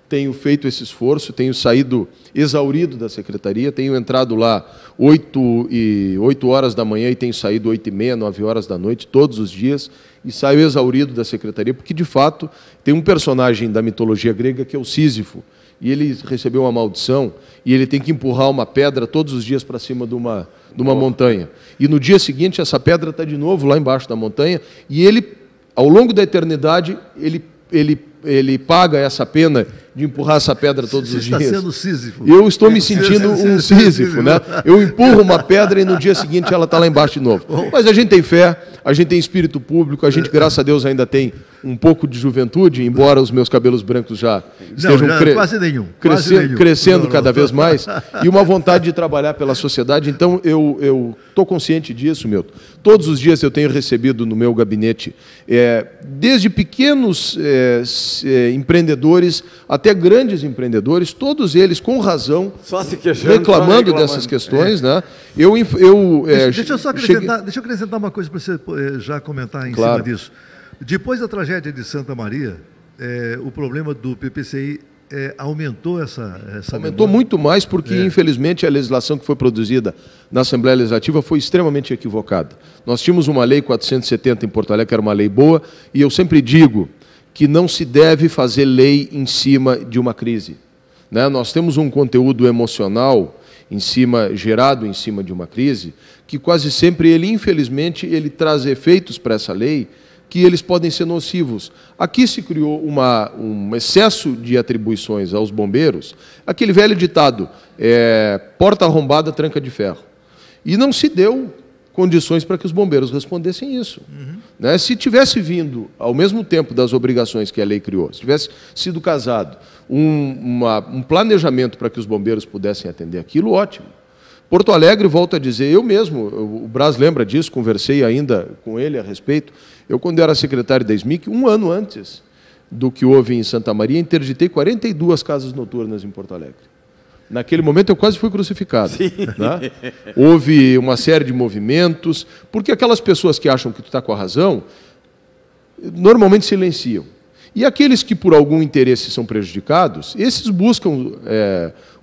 tenho feito esse esforço, tenho saído exaurido da secretaria, tenho entrado lá 8 horas da manhã e tenho saído 8h30, 9 horas da noite, todos os dias, e saio exaurido da secretaria, porque, de fato, tem um personagem da mitologia grega que é o Sísifo, e ele recebeu uma maldição, e ele tem que empurrar uma pedra todos os dias para cima de uma montanha. E no dia seguinte, essa pedra está de novo lá embaixo da montanha, e ele, ao longo da eternidade, ele paga essa pena de empurrar essa pedra todos os dias. Você está sendo Sísifo. Eu estou me sentindo um Sísifo, né? Eu empurro uma pedra e no dia seguinte ela está lá embaixo de novo. Mas a gente tem fé, a gente tem espírito público, a gente, graças a Deus, ainda tem um pouco de juventude, embora os meus cabelos brancos já estejam crescendo cada vez mais, e uma vontade de trabalhar pela sociedade. Então, eu estou consciente disso, Milton. Todos os dias eu tenho recebido no meu gabinete, desde pequenos empreendedores até grandes empreendedores, todos eles, com razão, reclamando dessas questões. Né? Deixa eu acrescentar uma coisa para você já comentar em cima disso. Depois da tragédia de Santa Maria, o problema do PPCI aumentou essa aumentou demanda. Muito mais porque, infelizmente, a legislação que foi produzida na Assembleia Legislativa foi extremamente equivocada. Nós tínhamos uma lei 470 em Porto Alegre, que era uma lei boa, e eu sempre digo que não se deve fazer lei em cima de uma crise. Né? Nós temos um conteúdo emocional gerado em cima de uma crise, que quase sempre, infelizmente, ele traz efeitos para essa lei que eles podem ser nocivos. Aqui se criou um excesso de atribuições aos bombeiros, aquele velho ditado, porta arrombada, tranca de ferro. E não se deu condições para que os bombeiros respondessem isso. Né? Se tivesse vindo, ao mesmo tempo das obrigações que a lei criou, se tivesse sido casado um planejamento para que os bombeiros pudessem atender aquilo, ótimo. Porto Alegre, volto a dizer, eu mesmo, o Brás lembra disso, conversei ainda com ele a respeito, eu quando era secretário da SMIC, um ano antes do que houve em Santa Maria, interditei 42 casas noturnas em Porto Alegre. Naquele momento eu quase fui crucificado. Né? Houve uma série de movimentos, porque aquelas pessoas que acham que tu está com a razão, normalmente silenciam. E aqueles que por algum interesse são prejudicados, esses buscam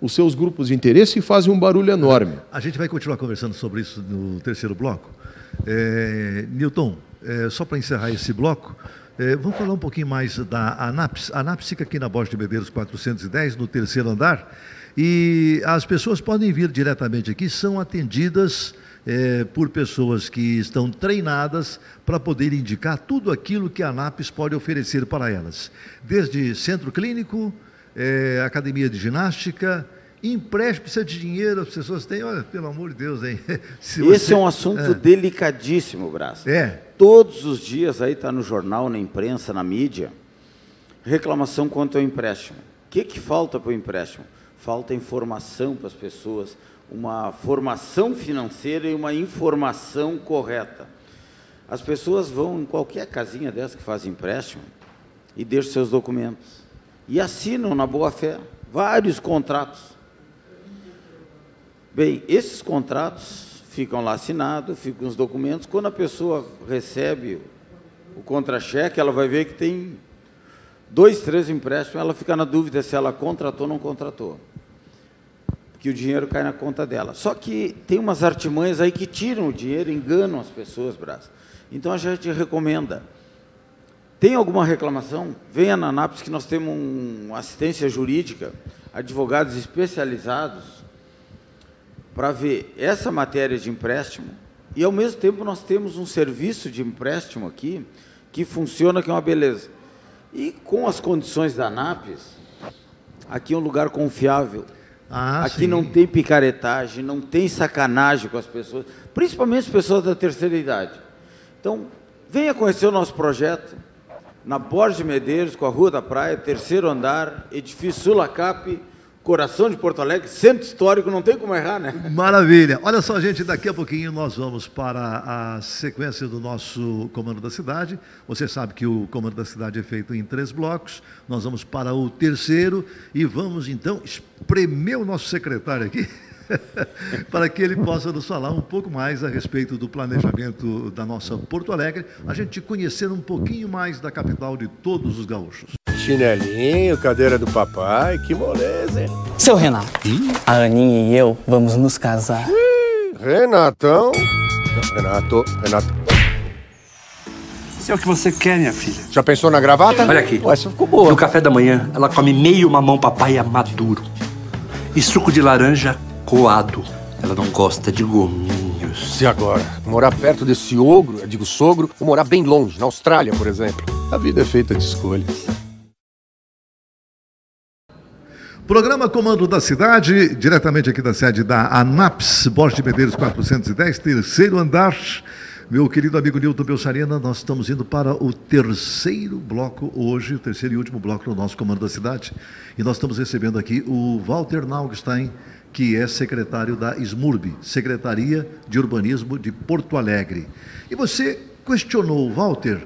os seus grupos de interesse e fazem um barulho enorme. A gente vai continuar conversando sobre isso no terceiro bloco. Nilton, só para encerrar esse bloco, vamos falar um pouquinho mais da ANAPS. A ANAPS fica aqui na Borges de Medeiros 410, no terceiro andar, e as pessoas podem vir diretamente aqui, são atendidas por pessoas que estão treinadas para poder indicar tudo aquilo que a ANAPS pode oferecer para elas. Desde centro clínico, academia de ginástica, empréstimo, precisa de dinheiro, as pessoas têm, olha, pelo amor de Deus, hein? Esse é um assunto delicadíssimo, Brás. Todos os dias aí está no jornal, na imprensa, na mídia, reclamação quanto ao empréstimo. O que falta para o empréstimo? Falta informação para as pessoas, uma formação financeira e uma informação correta. As pessoas vão em qualquer casinha dessa que faz empréstimo e deixam seus documentos. E assinam na boa-fé vários contratos. Bem, esses contratos ficam lá assinados, ficam os documentos. Quando a pessoa recebe o contra-cheque, ela vai ver que tem 2, 3 empréstimos, ela fica na dúvida se ela contratou ou não contratou. Que o dinheiro cai na conta dela. Só que tem umas artimanhas aí que tiram o dinheiro, enganam as pessoas, Brás. Então a gente recomenda. Tem alguma reclamação? Venha na ANAPS que nós temos uma assistência jurídica, advogados especializados para ver essa matéria de empréstimo e ao mesmo tempo nós temos um serviço de empréstimo aqui que funciona, que é uma beleza. E com as condições da ANAPS, aqui é um lugar confiável. Aqui sim. Não tem picaretagem, não tem sacanagem com as pessoas, principalmente as pessoas da terceira idade. Então, venha conhecer o nosso projeto, na Borges de Medeiros, com a Rua da Praia, terceiro andar, edifício Sulacap, coração de Porto Alegre, centro histórico, não tem como errar, né? Maravilha. Olha só, gente, daqui a pouquinho nós vamos para a sequência do nosso Comando da Cidade. Você sabe que o Comando da Cidade é feito em 3 blocos. Nós vamos para o terceiro e vamos, então, espremer o nosso secretário aqui para que ele possa nos falar um pouco mais a respeito do planejamento da nossa Porto Alegre, a gente conhecer um pouquinho mais da capital de todos os gaúchos. Chinelinho, cadeira do papai, que moleza, hein? Seu Renato, a Aninha e eu vamos nos casar. Renatão? Renato. Isso é o que você quer, minha filha. Já pensou na gravata? Olha aqui. Ué, essa ficou boa. No café da manhã, ela come meio mamão papaya maduro e suco de laranja coado. Ela não gosta de gominhos. E agora? Morar perto desse ogro, digo sogro, ou morar bem longe, na Austrália, por exemplo? A vida é feita de escolhas. Programa Comando da Cidade, diretamente aqui da sede da ANAPS, Borges de Medeiros 410, terceiro andar. Meu querido amigo Nilton Belcharina, nós estamos indo para o terceiro bloco hoje, o terceiro e último bloco do nosso Comando da Cidade. E nós estamos recebendo aqui o Walter Naugstein, que é secretário da SMURB, Secretaria de Urbanismo de Porto Alegre. E você questionou, Walter,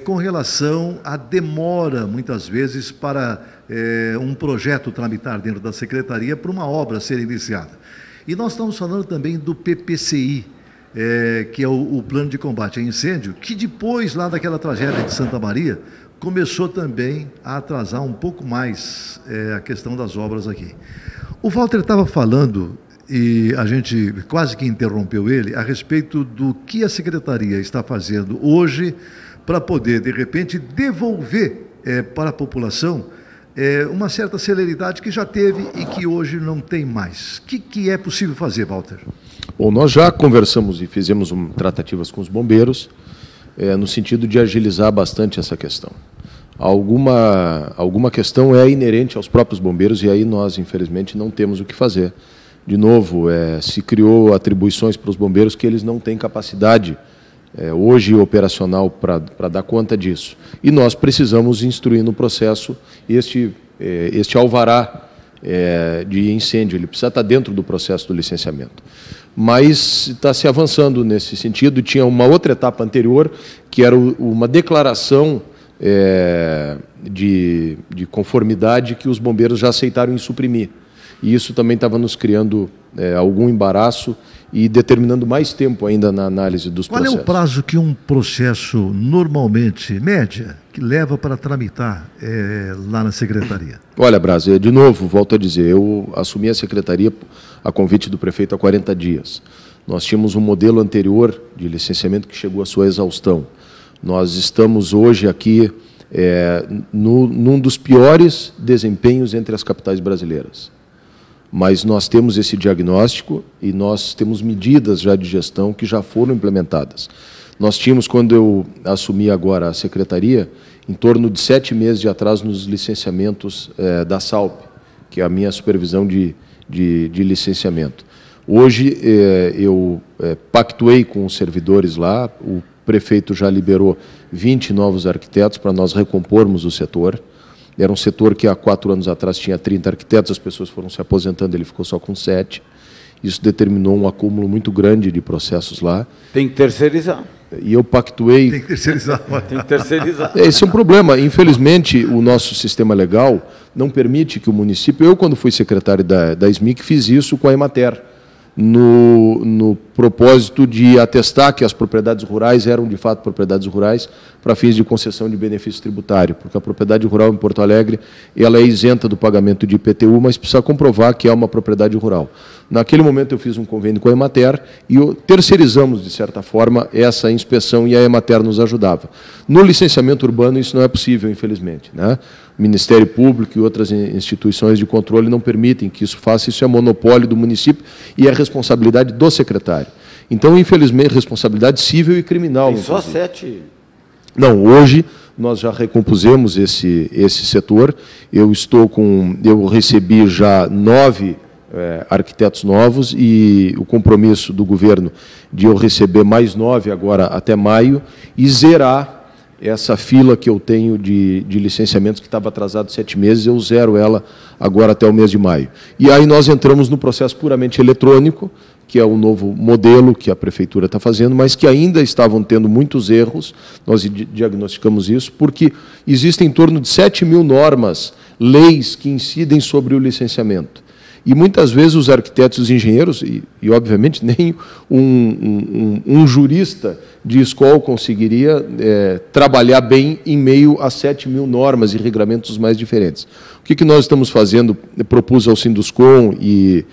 com relação à demora, muitas vezes, para um projeto tramitar dentro da Secretaria para uma obra ser iniciada. E nós estamos falando também do PPCI, que é o Plano de Combate a Incêndio, que depois, lá daquela tragédia de Santa Maria, começou também a atrasar um pouco mais a questão das obras aqui. O Walter estava falando, e a gente quase que interrompeu ele, a respeito do que a Secretaria está fazendo hoje para poder, de repente, devolver para a população uma certa celeridade que já teve e que hoje não tem mais. O que é possível fazer, Walter? Bom, nós já conversamos e fizemos tratativas com os bombeiros no sentido de agilizar bastante essa questão. Alguma questão é inerente aos próprios bombeiros e aí nós, infelizmente, não temos o que fazer. De novo, se criou atribuições para os bombeiros que eles não têm capacidade hoje operacional para dar conta disso. E nós precisamos instruir no processo este alvará de incêndio, ele precisa estar dentro do processo do licenciamento. Mas está se avançando nesse sentido. Tinha uma outra etapa anterior, que era uma declaração de conformidade que os bombeiros já aceitaram em suprimir. E isso também estava nos criando algum embaraço e determinando mais tempo ainda na análise dos processos. Qual é o prazo que um processo normalmente, média, que leva para tramitar lá na Secretaria? Olha, Braz, de novo, volto a dizer, eu assumi a Secretaria a convite do prefeito há 40 dias. Nós tínhamos um modelo anterior de licenciamento que chegou à sua exaustão. Nós estamos hoje aqui num dos piores desempenhos entre as capitais brasileiras. Mas nós temos esse diagnóstico e nós temos medidas já de gestão que já foram implementadas. Nós tínhamos, quando eu assumi agora a Secretaria, em torno de 7 meses de atraso nos licenciamentos da SALP, que é a minha supervisão de licenciamento. Hoje, eu pactuei com os servidores lá, o prefeito já liberou 20 novos arquitetos para nós recompormos o setor. Era um setor que há 4 anos atrás tinha 30 arquitetos, as pessoas foram se aposentando, ele ficou só com 7. Isso determinou um acúmulo muito grande de processos lá. Tem que terceirizar. E eu pactuei... Tem que terceirizar. Tem que terceirizar. Esse é um problema. Infelizmente, o nosso sistema legal não permite que o município... Eu, quando fui secretário da SMIC, fiz isso com a Emater, no propósito de atestar que as propriedades rurais eram, de fato, propriedades rurais para fins de concessão de benefício tributário, porque a propriedade rural em Porto Alegre ela é isenta do pagamento de IPTU, mas precisa comprovar que é uma propriedade rural. Naquele momento, eu fiz um convênio com a Emater e terceirizamos, de certa forma, essa inspeção e a Emater nos ajudava. No licenciamento urbano, isso não é possível, infelizmente, né? O Ministério Público e outras instituições de controle não permitem que isso faça, isso é monopólio do município e é responsabilidade do secretário. Então, infelizmente, responsabilidade civil e criminal. Tem só 7. Não, hoje nós já recompusemos esse setor. Eu recebi já 9 arquitetos novos e o compromisso do governo de eu receber mais 9 agora até maio e zerar essa fila que eu tenho de licenciamentos que estava atrasado 7 meses, eu zero ela agora até o mês de maio. E aí nós entramos no processo puramente eletrônico, que é o novo modelo que a Prefeitura está fazendo, mas que ainda estavam tendo muitos erros, nós diagnosticamos isso, porque existem em torno de 7 mil normas, leis que incidem sobre o licenciamento. E muitas vezes os arquitetos e os engenheiros, e obviamente nem um jurista de escola conseguiria trabalhar bem em meio a 7 mil normas e regramentos mais diferentes. O que nós estamos fazendo, propus ao Sinduscom e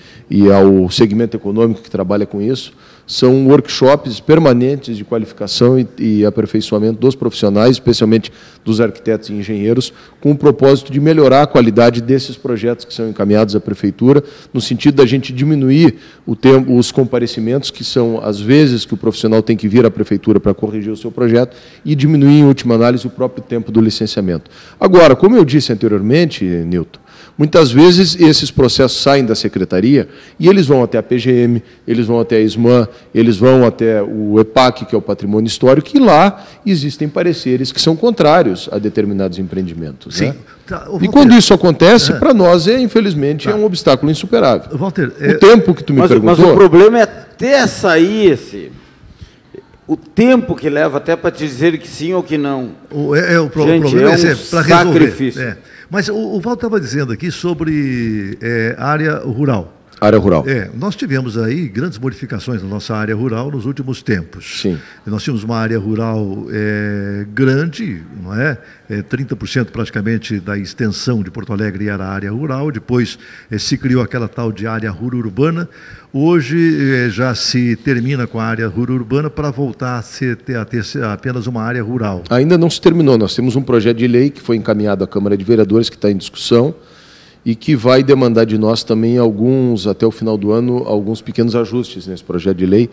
ao segmento econômico que trabalha com isso, são workshops permanentes de qualificação e aperfeiçoamento dos profissionais, especialmente dos arquitetos e engenheiros, com o propósito de melhorar a qualidade desses projetos que são encaminhados à Prefeitura, no sentido da gente diminuir os comparecimentos, que são as vezes que o profissional tem que vir à Prefeitura para corrigir o seu projeto, e diminuir, em última análise, o próprio tempo do licenciamento. Agora, como eu disse anteriormente, Nilton, muitas vezes esses processos saem da Secretaria e eles vão até a PGM, eles vão até a SMAN, eles vão até o EPAC, que é o Patrimônio Histórico, e lá existem pareceres que são contrários a determinados empreendimentos. Sim. Né? Tá, Walter, e quando isso acontece, para nós, infelizmente, é um obstáculo insuperável. Walter, o tempo que tu me perguntou... Mas o problema é até sair o tempo que leva até para te dizer que sim ou que não. O problema é para resolver. Mas o Walter estava dizendo aqui sobre área rural. Área rural. Nós tivemos aí grandes modificações na nossa área rural nos últimos tempos. Sim. Nós tínhamos uma área rural grande, não é? 30% praticamente da extensão de Porto Alegre era área rural, depois se criou aquela tal de área rural-urbana. Hoje já se termina com a área rural-urbana para voltar a ter apenas uma área rural. Ainda não se terminou, nós temos um projeto de lei que foi encaminhado à Câmara de Vereadores, que está em discussão, e que vai demandar de nós também até o final do ano, alguns pequenos ajustes nesse projeto de lei,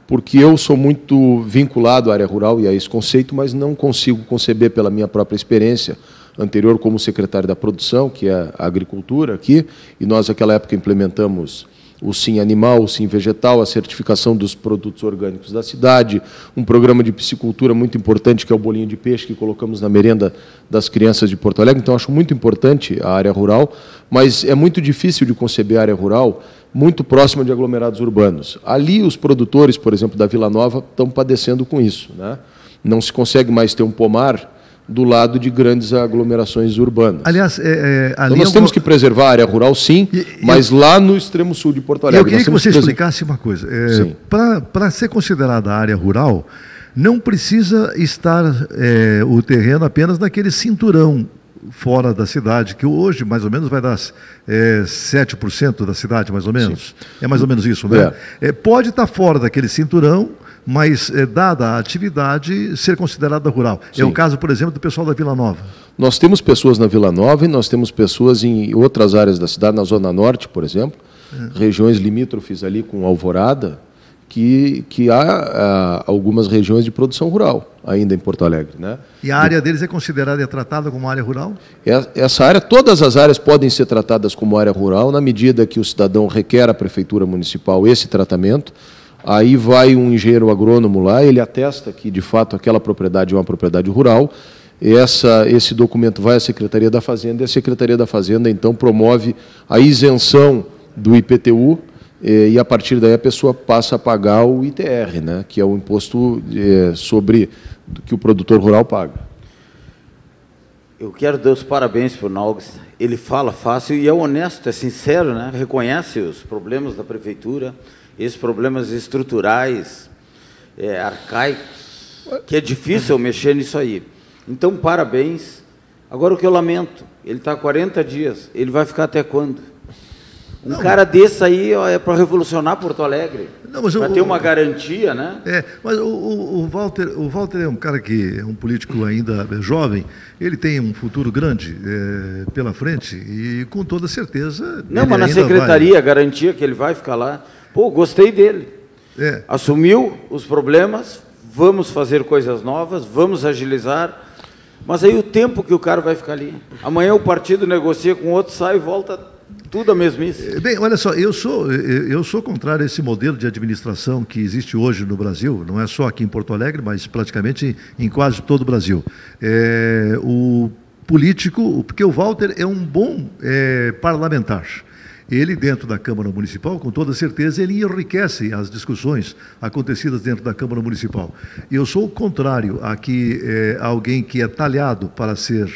porque eu sou muito vinculado à área rural e a esse conceito, mas não consigo conceber pela minha própria experiência anterior como secretário da produção, que é a agricultura aqui, e nós naquela época implementamos o Sim Animal, o Sim Vegetal, a certificação dos produtos orgânicos da cidade, um programa de piscicultura muito importante, que é o bolinho de peixe, que colocamos na merenda das crianças de Porto Alegre. Então, acho muito importante a área rural, mas é muito difícil de conceber a área rural muito próxima de aglomerados urbanos. Ali, os produtores, por exemplo, da Vila Nova, estão padecendo com isso, né? Não se consegue mais ter um pomar do lado de grandes aglomerações urbanas. Aliás, então nós temos que preservar a área rural, sim, mas lá no extremo sul de Porto Alegre. Eu queria que você explicasse uma coisa. Para ser considerada área rural, não precisa estar o terreno apenas naquele cinturão fora da cidade, que hoje mais ou menos vai dar 7% da cidade, mais ou menos. Sim. É mais ou menos isso, né? Pode estar fora daquele cinturão, mas, dada a atividade, ser considerada rural. Sim. É o caso, por exemplo, do pessoal da Vila Nova. Nós temos pessoas na Vila Nova e nós temos pessoas em outras áreas da cidade, na Zona Norte, por exemplo, regiões limítrofes ali com Alvorada, que há algumas regiões de produção rural ainda em Porto Alegre, né? E a área deles é considerada e tratada como área rural? Essa área, todas as áreas podem ser tratadas como área rural, na medida que o cidadão requer à Prefeitura Municipal esse tratamento. Aí vai um engenheiro agrônomo lá, ele atesta que, de fato, aquela propriedade é uma propriedade rural. Esse documento vai à Secretaria da Fazenda, e a Secretaria da Fazenda, então, promove a isenção do IPTU, e, a partir daí, a pessoa passa a pagar o ITR, né, que é o imposto que o produtor rural paga. Eu quero dar os parabéns para o Naugs. Ele fala fácil e é honesto, é sincero, né? Reconhece os problemas da Prefeitura, esses problemas estruturais, arcaicos, que é difícil mexer nisso aí. Então, parabéns. Agora, o que eu lamento, ele está há 40 dias, ele vai ficar até quando? Cara desse aí é para revolucionar Porto Alegre. Vai ter uma garantia, né? Mas o Walter é um cara que é um político ainda jovem, ele tem um futuro grande pela frente e, com toda certeza... Não, mas na secretaria, a garantia que ele vai ficar lá... Pô, gostei dele. Assumiu os problemas, vamos fazer coisas novas, vamos agilizar, mas aí o tempo que o cara vai ficar ali. Amanhã o partido negocia com outro, sai e volta tudo a mesmice. Bem, olha só, eu sou contrário a esse modelo de administração que existe hoje no Brasil, não é só aqui em Porto Alegre, mas praticamente em quase todo o Brasil. O político, porque o Walter é um bom parlamentar. Ele, dentro da Câmara Municipal, com toda certeza, ele enriquece as discussões acontecidas dentro da Câmara Municipal. Eu sou o contrário a que alguém que é talhado para ser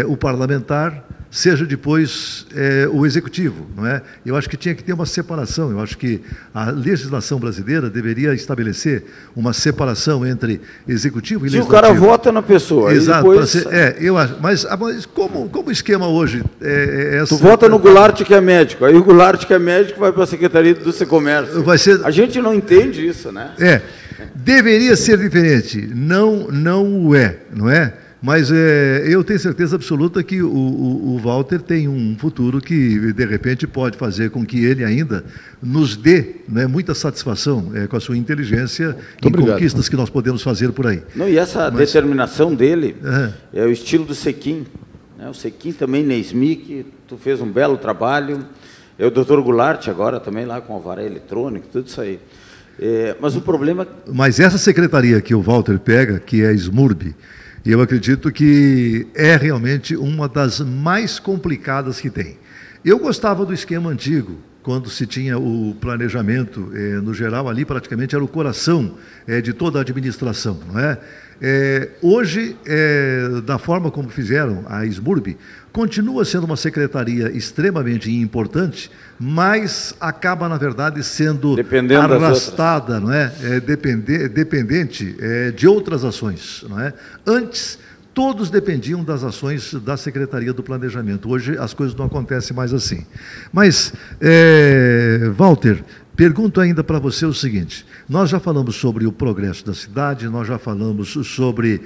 o parlamentar seja depois o executivo, não é? Eu acho que tinha que ter uma separação. Eu acho que a legislação brasileira deveria estabelecer uma separação entre executivo e legislativo. Se o cara vota na pessoa, exato, depois... eu acho. Mas como o esquema hoje Tu vota no Goulart, que é médico, aí o Goulart, que é médico, vai para a Secretaria do Comércio. A gente não entende isso, né? Deveria ser diferente. Não o é, não é? Mas eu tenho certeza absoluta que o Walter tem um futuro que, de repente, pode fazer com que ele ainda nos dê, né, muita satisfação com a sua inteligência e conquistas que nós podemos fazer por aí. Não, e essa determinação dele é o estilo do Sequim. Né? O Sequim também, Neismic, tu fez um belo trabalho. O doutor Goulart agora também lá com o alvará eletrônico, tudo isso aí. Mas o problema... Mas essa secretaria que o Walter pega, que é a SMURB, eu acredito que é realmente uma das mais complicadas que tem. Eu gostava do esquema antigo, quando se tinha o planejamento, no geral, ali praticamente era o coração de toda a administração, não é? Hoje, da forma como fizeram a SMURB, continua sendo uma secretaria extremamente importante, mas acaba, na verdade, sendo arrastada, não é? Dependente de outras ações, não é? Antes, todos dependiam das ações da Secretaria do Planejamento. Hoje, as coisas não acontecem mais assim. Mas, Walter, pergunto ainda para você o seguinte: nós já falamos sobre o progresso da cidade, nós já falamos sobre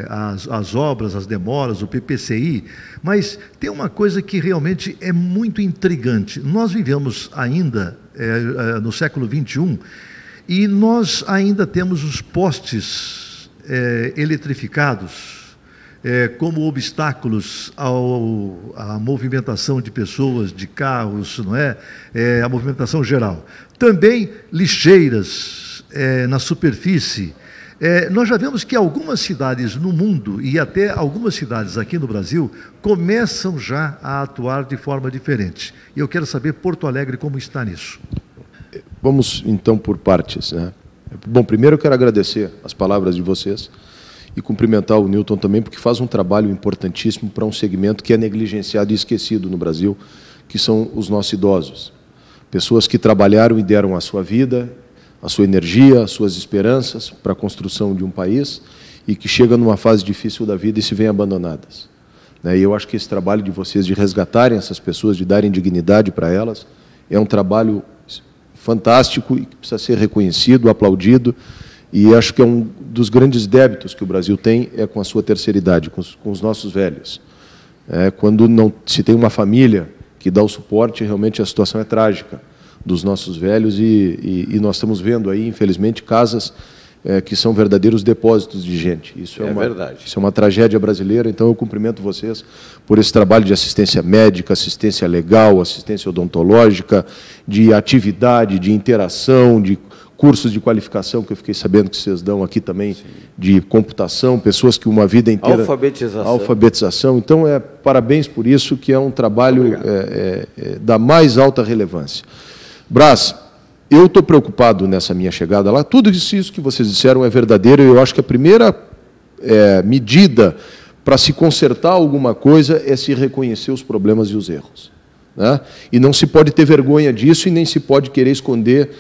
as obras, as demoras, o PPCI, mas tem uma coisa que realmente é muito intrigante. Nós vivemos ainda, no século XXI, E nós ainda temos os postes eletrificados como obstáculos à movimentação de pessoas, de carros, não é? A movimentação geral. Também lixeiras na superfície. Nós já vemos que algumas cidades no mundo e até algumas cidades aqui no Brasil começam já a atuar de forma diferente. E eu quero saber, Porto Alegre, como está nisso? Vamos, então, por partes, né? Bom, primeiro eu quero agradecer as palavras de vocês e cumprimentar o Newton também, porque faz um trabalho importantíssimo para um segmento que é negligenciado e esquecido no Brasil, que são os nossos idosos. Pessoas que trabalharam e deram a sua vida, a sua energia, as suas esperanças para a construção de um país e que chegam numa fase difícil da vida e se veem abandonadas. E eu acho que esse trabalho de vocês de resgatarem essas pessoas, de darem dignidade para elas, é um trabalho fantástico e que precisa ser reconhecido, aplaudido, e acho que é um dos grandes débitos que o Brasil tem com a sua terceira idade, com os nossos velhos. Quando não se tem uma família que dá o suporte, realmente a situação é trágica dos nossos velhos e nós estamos vendo aí, infelizmente, casas que são verdadeiros depósitos de gente. Isso é verdade. Isso é uma tragédia brasileira, então eu cumprimento vocês por esse trabalho de assistência médica, assistência legal, assistência odontológica, de atividade, de interação, de cursos de qualificação, que eu fiquei sabendo que vocês dão aqui também, sim, de computação, pessoas que uma vida inteira... Alfabetização. Então, parabéns por isso, que é um trabalho da mais alta relevância. Brás, eu estou preocupado nessa minha chegada lá, tudo isso que vocês disseram é verdadeiro, e eu acho que a primeira medida para se consertar alguma coisa é se reconhecer os problemas e os erros. Né? E não se pode ter vergonha disso e nem se pode querer esconder,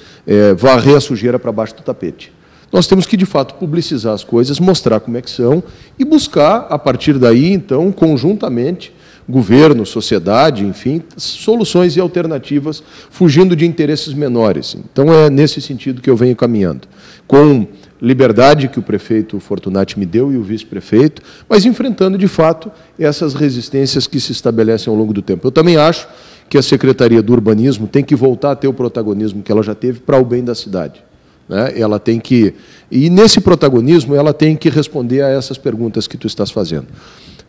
varrer a sujeira para baixo do tapete. Nós temos que, de fato, publicizar as coisas, mostrar como é que são e buscar, a partir daí, então, conjuntamente, governo, sociedade, enfim, soluções e alternativas, fugindo de interesses menores. Então, é nesse sentido que eu venho caminhando, com liberdade que o prefeito Fortunati me deu e o vice-prefeito, mas enfrentando, de fato, essas resistências que se estabelecem ao longo do tempo. Eu também acho que a Secretaria do Urbanismo tem que voltar a ter o protagonismo que ela já teve para o bem da cidade. Né? Ela tem que... E, nesse protagonismo, ela tem que responder a essas perguntas que tu estás fazendo.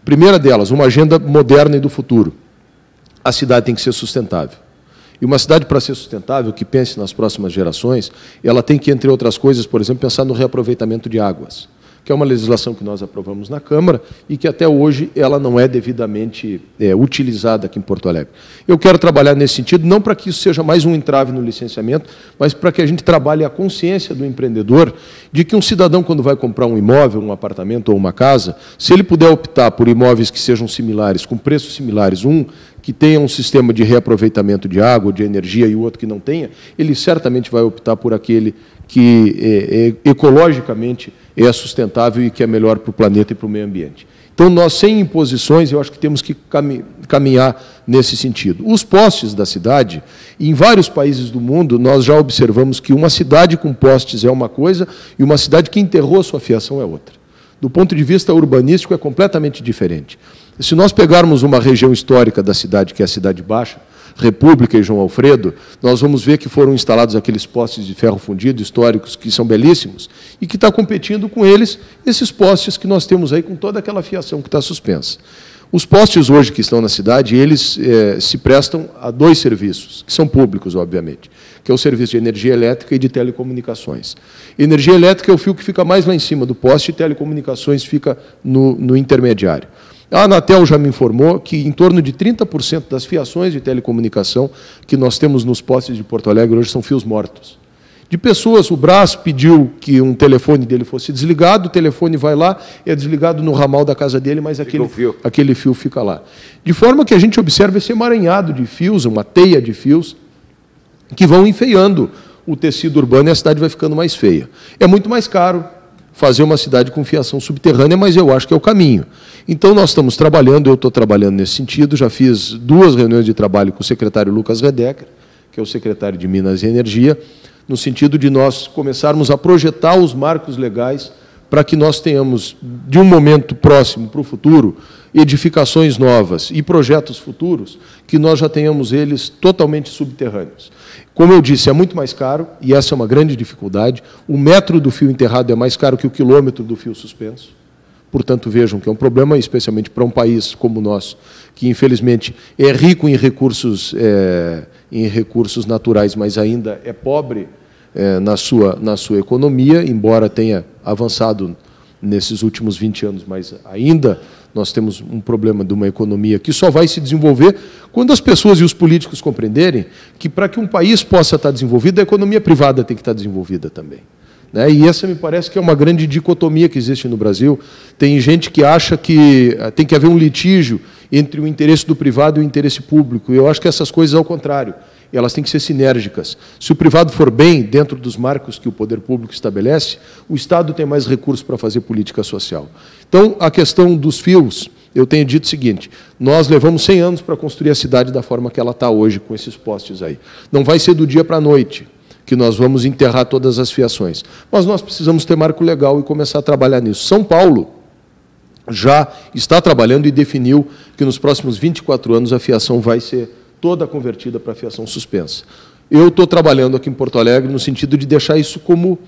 Primeira delas, uma agenda moderna e do futuro. A cidade tem que ser sustentável. E uma cidade, para ser sustentável, que pense nas próximas gerações, ela tem que, entre outras coisas, por exemplo, pensar no reaproveitamento de águas, que é uma legislação que nós aprovamos na Câmara e que até hoje ela não é devidamente utilizada aqui em Porto Alegre. Eu quero trabalhar nesse sentido, não para que isso seja mais um entrave no licenciamento, mas para que a gente trabalhe a consciência do empreendedor de que um cidadão, quando vai comprar um imóvel, um apartamento ou uma casa, se ele puder optar por imóveis que sejam similares, com preços similares, um que tenha um sistema de reaproveitamento de água, de energia, e o outro que não tenha, ele certamente vai optar por aquele que ecologicamente é sustentável e que é melhor para o planeta e para o meio ambiente. Então, nós, sem imposições, eu acho que temos que caminhar nesse sentido. Os postes da cidade, em vários países do mundo, nós já observamos que uma cidade com postes é uma coisa e uma cidade que enterrou a sua fiação é outra. Do ponto de vista urbanístico, é completamente diferente. Se nós pegarmos uma região histórica da cidade, que é a Cidade Baixa, República e João Alfredo, nós vamos ver que foram instalados aqueles postes de ferro fundido históricos que são belíssimos e que está competindo com eles esses postes que nós temos aí com toda aquela fiação que está suspensa. Os postes hoje que estão na cidade, eles se prestam a dois serviços, que são públicos, obviamente, que é o serviço de energia elétrica e de telecomunicações. Energia elétrica é o fio que fica mais lá em cima do poste e telecomunicações fica no intermediário. A Anatel já me informou que em torno de 30% das fiações de telecomunicação que nós temos nos postes de Porto Alegre hoje são fios mortos. De pessoas, o Brás pediu que um telefone dele fosse desligado, o telefone vai lá, é desligado no ramal da casa dele, mas aquele fio fica lá. De forma que a gente observa esse emaranhado de fios, uma teia de fios, que vão enfeiando o tecido urbano e a cidade vai ficando mais feia. É muito mais caro fazer uma cidade com fiação subterrânea, mas eu acho que é o caminho. Então, nós estamos trabalhando, eu estou trabalhando nesse sentido, já fiz 2 reuniões de trabalho com o secretário Lucas Redecker, que é o secretário de Minas e Energia, no sentido de nós começarmos a projetar os marcos legais para que nós tenhamos, de um momento próximo para o futuro, edificações novas e projetos futuros, que nós já tenhamos eles totalmente subterrâneos. Como eu disse, é muito mais caro, e essa é uma grande dificuldade. O metro do fio enterrado é mais caro que o quilômetro do fio suspenso. Portanto, vejam que é um problema, especialmente para um país como o nosso, que, infelizmente, é rico em recursos naturais, mas ainda é pobre na sua economia, embora tenha avançado nesses últimos 20 anos, mas ainda nós temos um problema de uma economia que só vai se desenvolver quando as pessoas e os políticos compreenderem que, para que um país possa estar desenvolvido, a economia privada tem que estar desenvolvida também. E essa me parece que é uma grande dicotomia que existe no Brasil. Tem gente que acha que tem que haver um litígio entre o interesse do privado e o interesse público. E eu acho que essas coisas, ao contrário, elas têm que ser sinérgicas. Se o privado for bem, dentro dos marcos que o poder público estabelece, o Estado tem mais recursos para fazer política social. Então, a questão dos fios, eu tenho dito o seguinte: nós levamos 100 anos para construir a cidade da forma que ela está hoje, com esses postes aí. Não vai ser do dia para a noite que nós vamos enterrar todas as fiações. Mas nós precisamos ter marco legal e começar a trabalhar nisso. São Paulo já está trabalhando e definiu que nos próximos 24 anos a fiação vai ser toda convertida para fiação suspensa. Eu estou trabalhando aqui em Porto Alegre no sentido de deixar isso como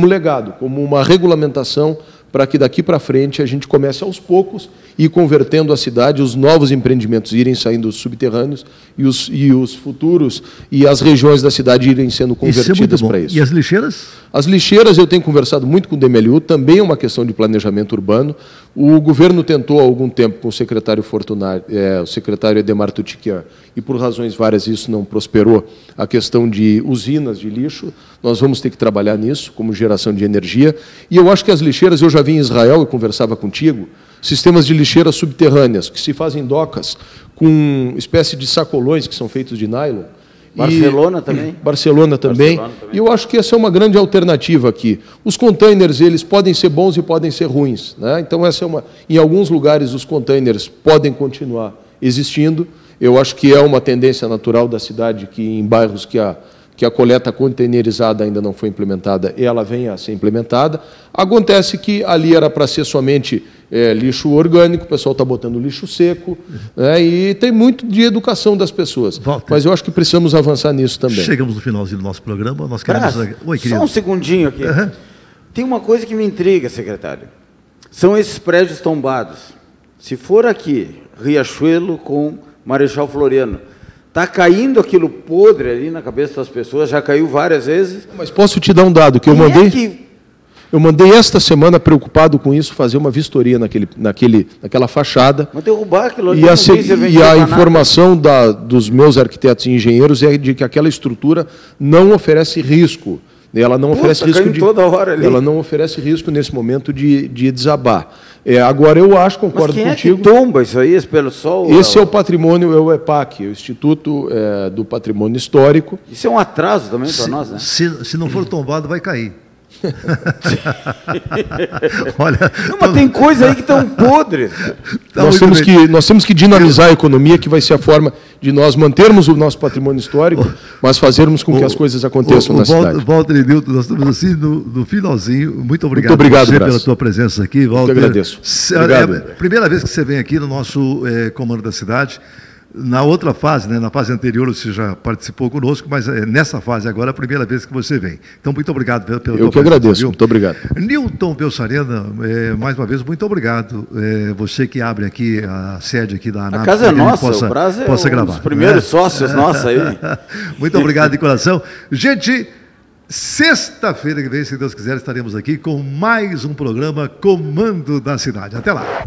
legado, como uma regulamentação, para que daqui para frente a gente comece aos poucos e convertendo a cidade, os novos empreendimentos irem saindo dos subterrâneos e os futuros e as regiões da cidade irem sendo convertidas para isso. E as lixeiras? As lixeiras, eu tenho conversado muito com o DMLU, também é uma questão de planejamento urbano. O governo tentou há algum tempo com o secretário o secretário Edemar Tutiquian, e por razões várias isso não prosperou, a questão de usinas de lixo. Nós vamos ter que trabalhar nisso, como geração de energia. E eu acho que as lixeiras, eu já vi em Israel, eu conversava contigo, sistemas de lixeiras subterrâneas, que se fazem docas com espécie de sacolões que são feitos de nylon. Barcelona também. Barcelona também. E eu acho que essa é uma grande alternativa aqui. Os containers, eles podem ser bons e podem ser ruins, né? Então, essa é em alguns lugares, os containers podem continuar existindo. Eu acho que é uma tendência natural da cidade que, em bairros que a coleta containerizada ainda não foi implementada, ela venha a ser implementada. Acontece que ali era para ser somente lixo orgânico, o pessoal está botando lixo seco, né, e tem muito de educação das pessoas. Walter, mas eu acho que precisamos avançar nisso também. Chegamos no finalzinho do nosso programa. Nós queremos... Oi, querido. Só um segundinho aqui. Uhum. Tem uma coisa que me intriga, secretário. São esses prédios tombados. Se for aqui, Riachuelo com Marechal Floriano, está caindo aquilo podre ali na cabeça das pessoas, já caiu várias vezes. Mas posso te dar um dado que eu mandei? Eu mandei esta semana, preocupado com isso, fazer uma vistoria naquela fachada. Mas derrubar aquilo ali. E a informação dos meus arquitetos e engenheiros é de que aquela estrutura não oferece risco. Ela não oferece risco toda hora ali. Ela não oferece risco nesse momento de desabar. Agora eu acho, concordo contigo. Mas quem é que tomba isso aí pelo sol? Esse é o patrimônio, é o EPAC, o Instituto do Patrimônio Histórico. Isso é um atraso também para nós, né? Se não for tombado, vai cair. Olha, não, mas tem coisa aí que estão podres. Nós temos que dinamizar a economia, que vai ser a forma de nós mantermos o nosso patrimônio histórico, mas fazermos com que as coisas aconteçam na cidade. Walter e Nilton, nós estamos assim no finalzinho. Muito obrigado, pela tua presença aqui, Walter. Eu agradeço. Obrigado. É a primeira vez que você vem aqui no nosso Comando da Cidade. Na outra fase, né, na fase anterior, você já participou conosco, mas nessa fase agora é a primeira vez que você vem. Então, muito obrigado pela tua presença. Eu que agradeço, viu? Muito obrigado. Nilton Belçarena, mais uma vez, muito obrigado. Você que abre aqui a sede aqui da ANAP. A casa é nossa, o Brás é um dos primeiros sócios nossos aí. Muito obrigado de coração. Gente, sexta-feira que vem, se Deus quiser, estaremos aqui com mais um programa Comando da Cidade. Até lá.